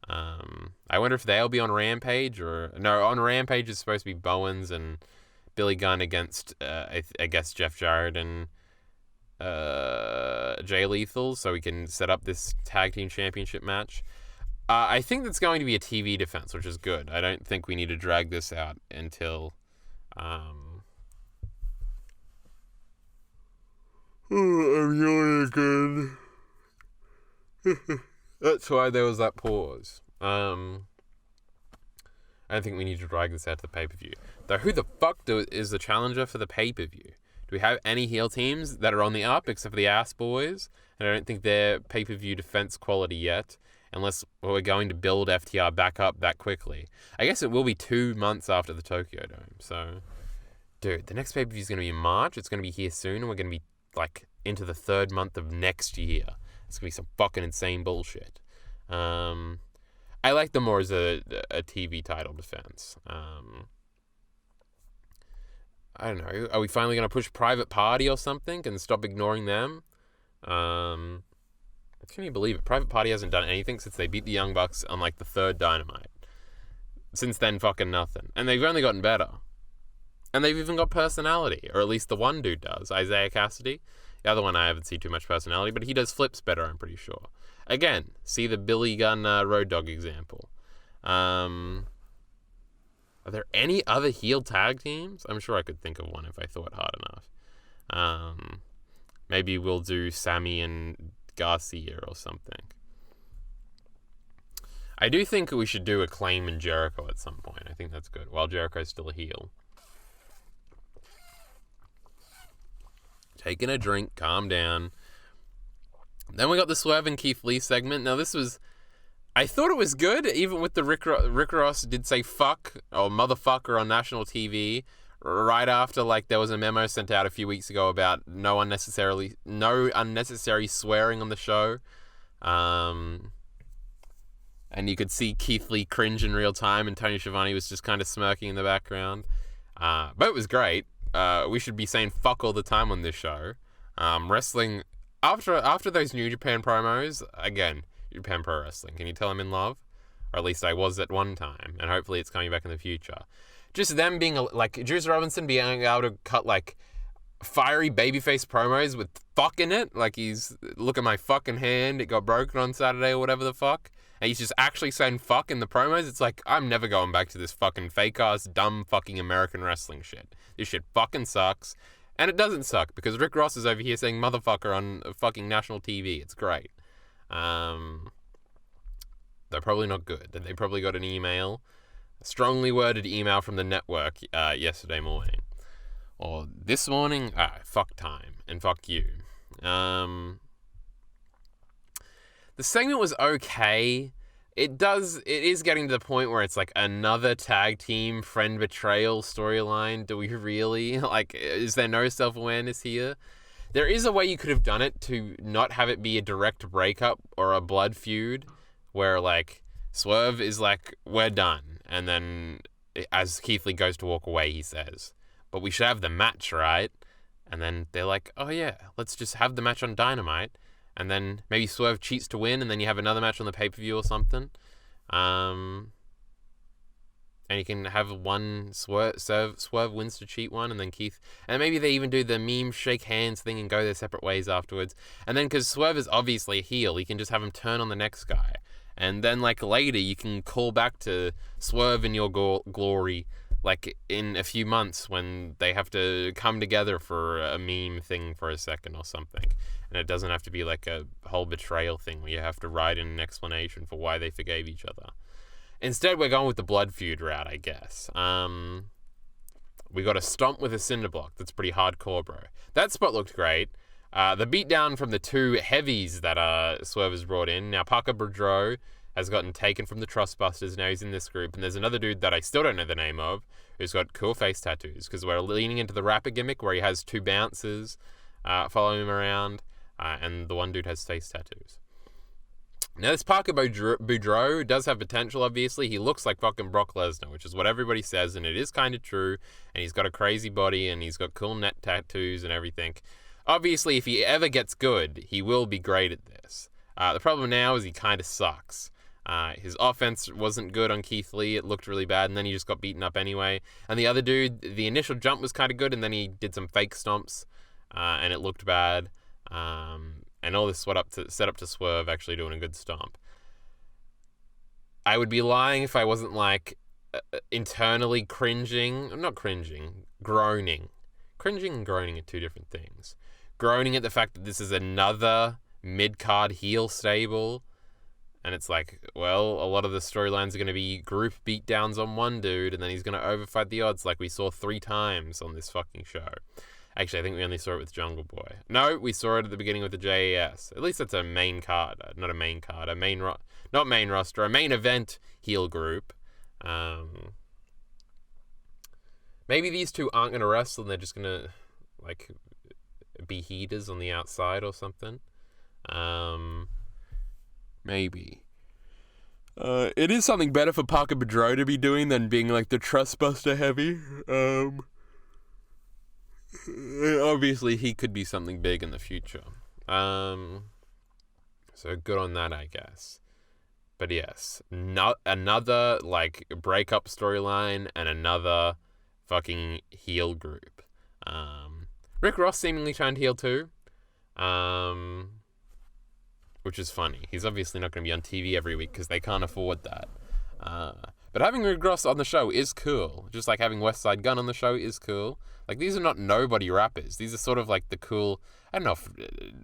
I wonder if they'll be on Rampage or... No, on Rampage it's supposed to be Bowens and Billy Gunn against, I guess, Jeff Jarrett and Jay Lethal, so we can set up this tag team championship match. I think that's going to be a TV defense, which is good. I don't think we need to drag this out until I'm yawning again. That's why there was that pause. I don't think we need to drag this out to the pay-per-view. Though who the fuck is the challenger for the pay-per-view? Do we have any heel teams that are on the up except for the Ass Boys? And I don't think they're pay-per-view defense quality yet, unless we're going to build FTR back up that quickly. I guess it will be 2 months after the Tokyo Dome. So, dude, the next pay-per-view is going to be in March. It's going to be here soon, and we're going to be, like, into the 3rd month of next year. It's going to be some fucking insane bullshit. I like them more as a TV title defense. I don't know. Are we finally going to push Private Party or something and stop ignoring them? Can you believe it? Private Party hasn't done anything since they beat the Young Bucks on like the 3rd Dynamite. Since then, fucking nothing. And they've only gotten better. And they've even got personality. Or at least the one dude does. Isaiah Cassidy. The other one I haven't seen too much personality, but he does flips better, I'm pretty sure. Again, see the Billy Gunn Road Dogg example. Are there any other heel tag teams? I'm sure I could think of one if I thought hard enough. Maybe we'll do Sammy and Garcia or something. I do think we should do Acclaim and Jericho at some point. I think that's good. While Jericho's still a heel. Taking a drink, calm down. Then we got the Swerve and Keith Lee segment. Now this was... I thought it was good, even with the Rick Ross did say fuck or motherfucker on national TV right after like there was a memo sent out a few weeks ago about no unnecessary swearing on the show. And you could see Keith Lee cringe in real time, and Tony Schiavone was just kind of smirking in the background. But it was great. We should be saying fuck all the time on this show. Wrestling, after those New Japan promos, again, Japan Pro Wrestling, can you tell I'm in love? Or at least I was at one time, and hopefully it's coming back in the future. Just them being, like, Juice Robinson being able to cut, like, fiery babyface promos with fuck in it. Like, he's, look at my fucking hand, it got broken on Saturday or whatever the fuck. And he's just actually saying fuck in the promos. It's like, I'm never going back to this fucking fake-ass, dumb fucking American wrestling shit. This shit fucking sucks. And it doesn't suck, because Rick Ross is over here saying motherfucker on fucking national TV. It's great. They're probably not good. They probably got an email, a strongly worded email from the network yesterday morning. Or this morning, fuck time, and fuck you. The segment was okay. It is getting to the point where it's like another tag team friend betrayal storyline. Do we really? Like, is there no self-awareness here? There is a way you could have done it to not have it be a direct breakup or a blood feud where, like, Swerve is like, we're done. And then as Keith Lee goes to walk away, he says, but we should have the match, right? And then they're like, oh yeah, let's just have the match on Dynamite. And then maybe Swerve cheats to win, and then you have another match on the pay-per-view or something. And you can have one Swerve wins to cheat one, and then Keith... And maybe they even do the meme shake hands thing and go their separate ways afterwards. And then, because Swerve is obviously a heel, you can just have him turn on the next guy. And then, like, later, you can call back to Swerve in your glory, like, in a few months when they have to come together for a meme thing for a second or something. And it doesn't have to be like a whole betrayal thing where you have to write in an explanation for why they forgave each other. Instead, we're going with the blood feud route, I guess. We got a stomp with a cinder block. That's pretty hardcore, bro. That spot looked great. The beatdown from the two heavies that Swerve has brought in. Now, Parker Boudreaux has gotten taken from the Trustbusters. Now he's in this group. And there's another dude that I still don't know the name of who's got cool face tattoos, because we're leaning into the rapper gimmick where he has two bouncers following him around. And the one dude has face tattoos. Now, this Parker Boudreaux does have potential, obviously. He looks like fucking Brock Lesnar, which is what everybody says, and it is kind of true. And he's got a crazy body, and he's got cool neck tattoos and everything. Obviously, if he ever gets good, he will be great at this. The problem now is he kind of sucks. His offense wasn't good on Keith Lee. It looked really bad, and then he just got beaten up anyway. And the other dude, the initial jump was kind of good, and then he did some fake stomps, and it looked bad. And all this set up to Swerve actually doing a good stomp. I would be lying if I wasn't like internally cringing. I'm not cringing, groaning. Cringing and groaning are two different things. Groaning at the fact that this is another mid-card heel stable. And it's like, well, a lot of the storylines are going to be group beatdowns on one dude, and then he's going to overfight the odds like we saw 3 times on this fucking show. Actually, I think we only saw it with Jungle Boy. No, we saw it at the beginning with the JAS. At least that's a main card. Not a main card. Not main roster. A main event heel group. Maybe these two aren't going to wrestle and they're just going to, like, be heaters on the outside or something. Maybe. It is something better for Parker Boudreaux to be doing than being, like, the Trustbuster heavy. Obviously, he could be something big in the future. So good on that, I guess. But yes, another, like, breakup storyline and another fucking heel group. Rick Ross seemingly turned heel too. Which is funny. He's obviously not going to be on TV every week because they can't afford that. But having Rick Ross on the show is cool. Just like having West Side Gun on the show is cool. Like, these are not nobody rappers. These are sort of like the cool... I don't know if...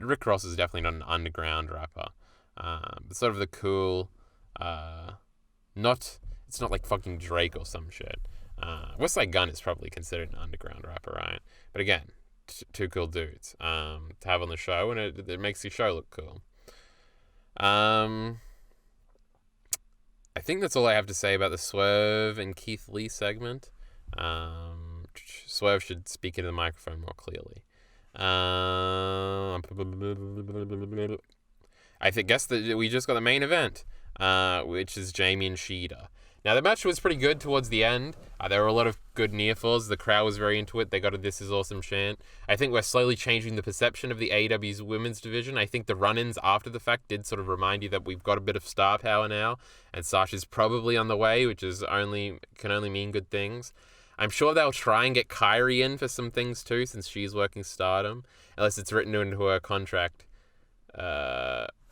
Rick Ross is definitely not an underground rapper. But sort of the cool... It's not like fucking Drake or some shit. Westside Gunn is probably considered an underground rapper, right? But again, two cool dudes to have on the show, and it makes the show look cool. I think that's all I have to say about the Swerve and Keith Lee segment. Swerve should speak into the microphone more clearly. Guess that we just got the main event, which is Jamie and Shida. Now, the match was pretty good towards the end. There were a lot of good near falls. The crowd was very into it. They got a "This is awesome" chant. I think we're slowly changing the perception of the AEW's women's division. I think the run-ins after the fact did sort of remind you that we've got a bit of star power now, and Sasha's probably on the way, which can only mean good things. I'm sure they'll try and get Kairi in for some things too, since she's working Stardom, unless it's written into her contract.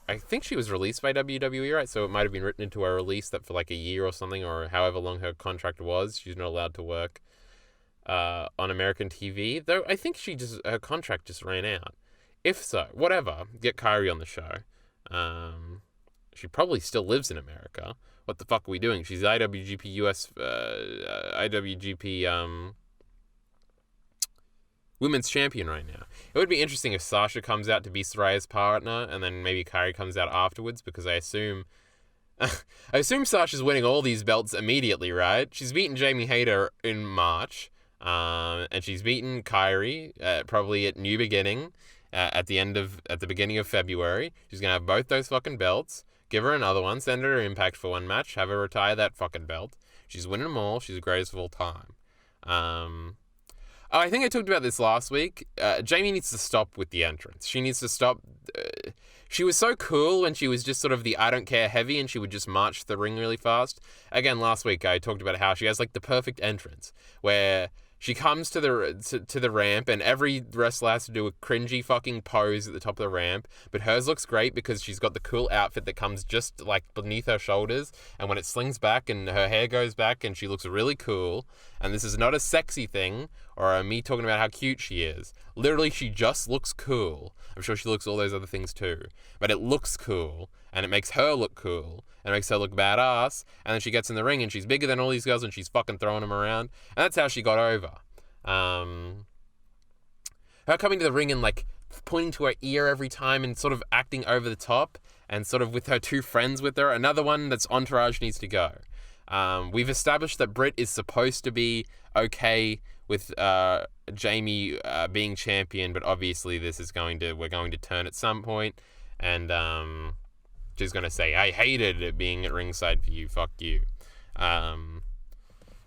I think she was released by WWE, right? So it might have been written into her release that for like a year or something, or however long her contract was, she's not allowed to work on American TV. Though I think her contract just ran out. If so, whatever, get Kairi on the show. She probably still lives in America. What the fuck are we doing? She's IWGP US, IWGP women's champion right now. It would be interesting if Sasha comes out to be Saraya's partner, and then maybe Kairi comes out afterwards, because I assume Sasha's winning all these belts immediately, right? She's beaten Jamie Hayter in March, and she's beaten Kairi probably at New Beginning at the beginning of February. She's gonna have both those fucking belts. Give her another one, send her to Impact for one match, have her retire that fucking belt. She's winning them all. She's the greatest of all time. I think I talked about this last week. Jamie needs to stop with the entrance. She needs to stop. She was so cool when she was just sort of the I don't care heavy, and she would just march the ring really fast. Again, last week I talked about how she has like the perfect entrance where she comes to the ramp, and every wrestler has to do a cringy fucking pose at the top of the ramp. But hers looks great because she's got the cool outfit that comes just like beneath her shoulders. And when it slings back and her hair goes back, and she looks really cool. And this is not a sexy thing or me talking about how cute she is. Literally, she just looks cool. I'm sure she looks all those other things too. But it looks cool, and it makes her look cool, and it makes her look badass. And then she gets in the ring, and she's bigger than all these girls, and she's fucking throwing them around. And that's how she got over. Her coming to the ring and like pointing to her ear every time and sort of acting over the top, and sort of with her two friends with her. Another one that's entourage needs to go. We've established that Britt is supposed to be okay with Jamie being champion, but obviously we're going to turn at some point, and she's going to say, I hated it being at ringside for you, fuck you. From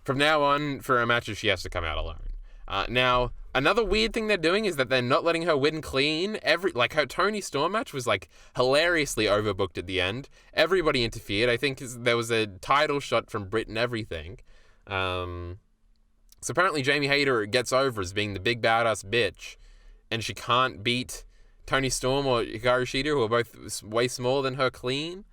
now on, for her matches, she has to come out alone. Now, another weird thing they're doing is that they're not letting her win clean. Her Toni Storm match was like hilariously overbooked at the end. Everybody interfered. I think there was a title shot from Britt and everything. So apparently Jamie Hayter gets over as being the big badass bitch, and she can't beat Toni Storm or Hikaru Shida, who are both way smaller than her clean.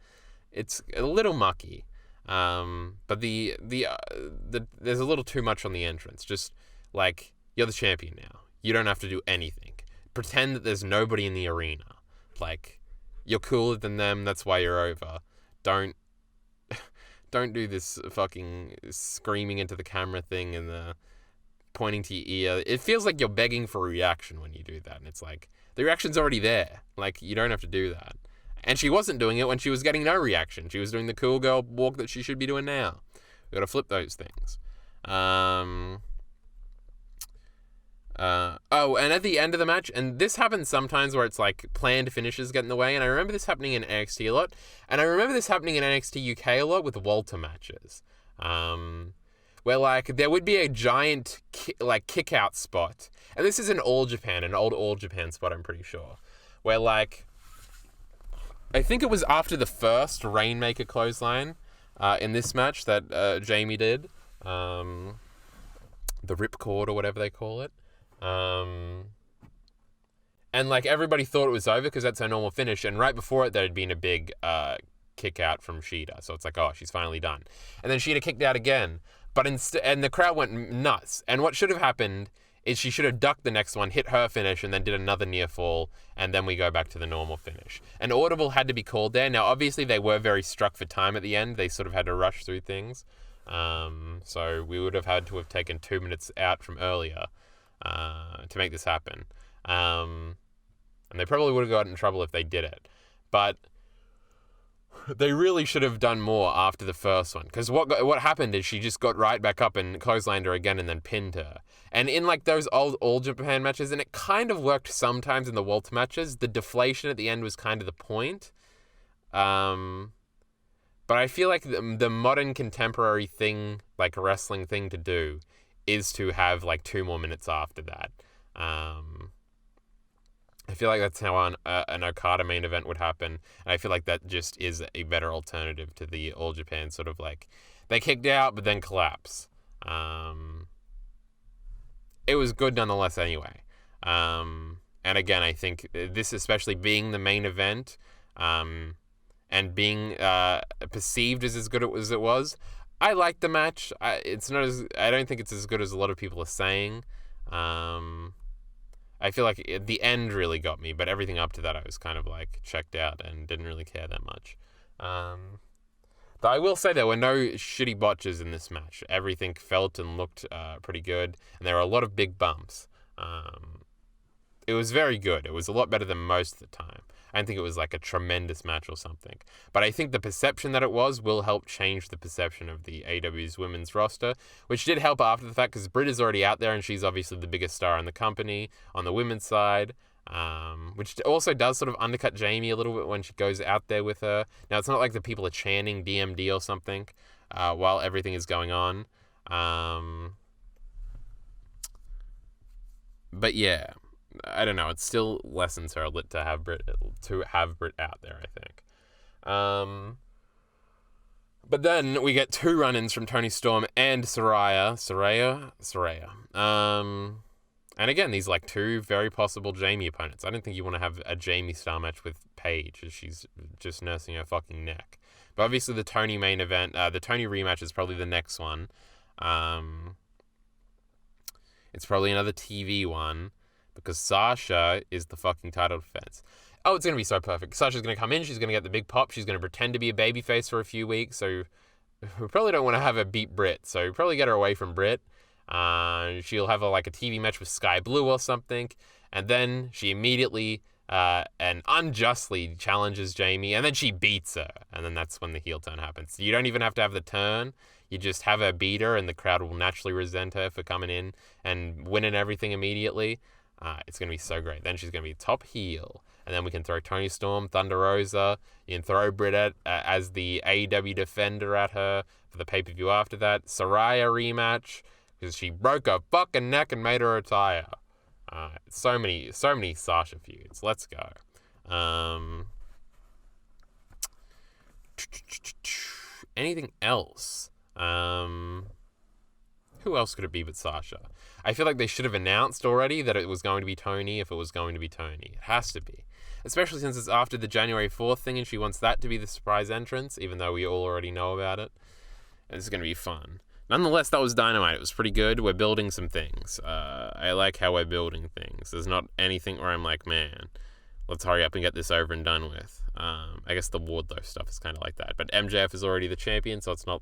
It's a little mucky. But there's a little too much on the entrance. Just like, you're the champion now. You don't have to do anything. Pretend that there's nobody in the arena. Like, you're cooler than them. That's why you're over. Don't do this fucking screaming into the camera thing and the pointing to your ear. It feels like you're begging for a reaction when you do that. And it's like, the reaction's already there. Like, you don't have to do that. And she wasn't doing it when she was getting no reaction. She was doing the cool girl walk that she should be doing now. We gotta flip those things. And at the end of the match, and this happens sometimes where it's like planned finishes get in the way, and I remember this happening in NXT a lot, and I remember this happening in NXT UK a lot with Walter matches. Where like there would be a giant kick out spot, and this is in All Japan, an old All Japan spot, I'm pretty sure, where like I think it was after the first Rainmaker clothesline in this match that Jamie did, the ripcord or whatever they call it, and like everybody thought it was over because that's her normal finish, and right before it there had been a big kick out from Shida, so it's like, oh, she's finally done, and then Shida kicked out again, but and the crowd went nuts, and what should have happened is she should have ducked the next one, hit her finish, and then did another near fall, and then we go back to the normal finish. An audible had to be called there. Now, obviously, they were very struck for time at the end. They sort of had to rush through things. So we would have had to have taken 2 minutes out from earlier to make this happen. And they probably would have gotten in trouble if they did it. But they really should have done more after the first one. Because what happened is she just got right back up and clotheslined her again and then pinned her. And in like those old All Japan matches, and it kind of worked sometimes in the Walter matches, the deflation at the end was kind of the point. But I feel like the modern contemporary thing, like a wrestling thing to do, is to have like 2 more minutes after that. I feel like that's how an Okada main event would happen. And I feel like that just is a better alternative to the All Japan sort of like, they kicked out but then collapse. It was good nonetheless anyway. And again, I think this, especially being the main event, and being perceived as good as it was, I liked the match. I don't think it's as good as a lot of people are saying. I feel like the end really got me, but everything up to that I was kind of like checked out and didn't really care that much. But I will say there were no shitty botches in this match. Everything felt and looked pretty good, and there were a lot of big bumps. It was very good. It was a lot better than most of the time. I don't think it was like a tremendous match or something. But I think the perception that it will help change the perception of the AEW's women's roster, which did help after the fact because Britt is already out there and she's obviously the biggest star in the company on the women's side, which also does sort of undercut Jamie a little bit when she goes out there with her. Now, it's not like the people are chanting DMD or something while everything is going on. But yeah. I don't know. It still lessens her a lit to have Britt out there, I think. But then we get 2 run-ins from Toni Storm and Saraya. And again, these like 2 very possible Jamie opponents. I don't think you want to have a Jamie style match with Paige as she's just nursing her fucking neck. But obviously the Toni main event, the Toni rematch is probably the next one. It's probably another TV one. Because Sasha is the fucking title defense. Oh, it's going to be so perfect. Sasha's going to come in. She's going to get the big pop. She's going to pretend to be a babyface for a few weeks. So we probably don't want to have her beat Britt. So we probably get her away from Britt. She'll have a TV match with Sky Blue or something. And then she immediately and unjustly challenges Jamie. And then she beats her. And then that's when the heel turn happens. You don't even have to have the turn. You just have her beat her and the crowd will naturally resent her for coming in and winning everything immediately. It's going to be so great. Then she's going to be top heel. And then we can throw Toni Storm, Thunder Rosa. You can throw Britt as the AEW defender at her for the pay-per-view after that. Saraya rematch because she broke her fucking neck and made her retire. So many Sasha feuds. Let's go. Anything else? Who else could it be but Sasha? I feel like they should have announced already that it was going to be Toni if it was going to be Toni. It has to be. Especially since it's after the January 4th thing and she wants that to be the surprise entrance, even though we all already know about it. It's going to be fun. Nonetheless, that was Dynamite. It was pretty good. We're building some things. I like how we're building things. There's not anything where I'm like, man, let's hurry up and get this over and done with. I guess the Wardlow stuff is kind of like that. But MJF is already the champion, so it's not...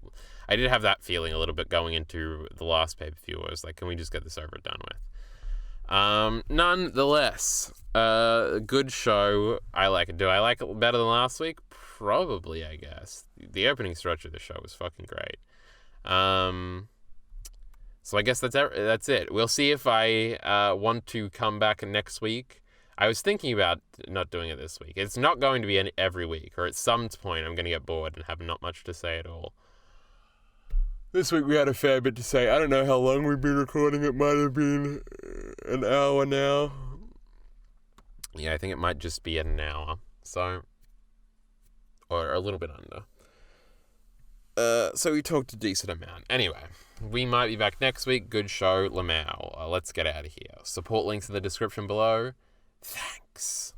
I did have that feeling a little bit going into the last pay-per-view. I was like, can we just get this over and done with? Nonetheless, good show. I like it. Do I like it better than last week? Probably, I guess. The opening stretch of the show was fucking great. So I guess that's it. We'll see if I want to come back next week. I was thinking about not doing it this week. It's not going to be every week, or at some point I'm going to get bored and have not much to say at all. This week we had a fair bit to say. I don't know how long we've been recording. It might have been an hour now. Yeah, I think it might just be an hour. So, or a little bit under. So we talked a decent amount. Anyway, we might be back next week. Good show, Lamau. Let's get out of here. Support links in the description below. Thanks.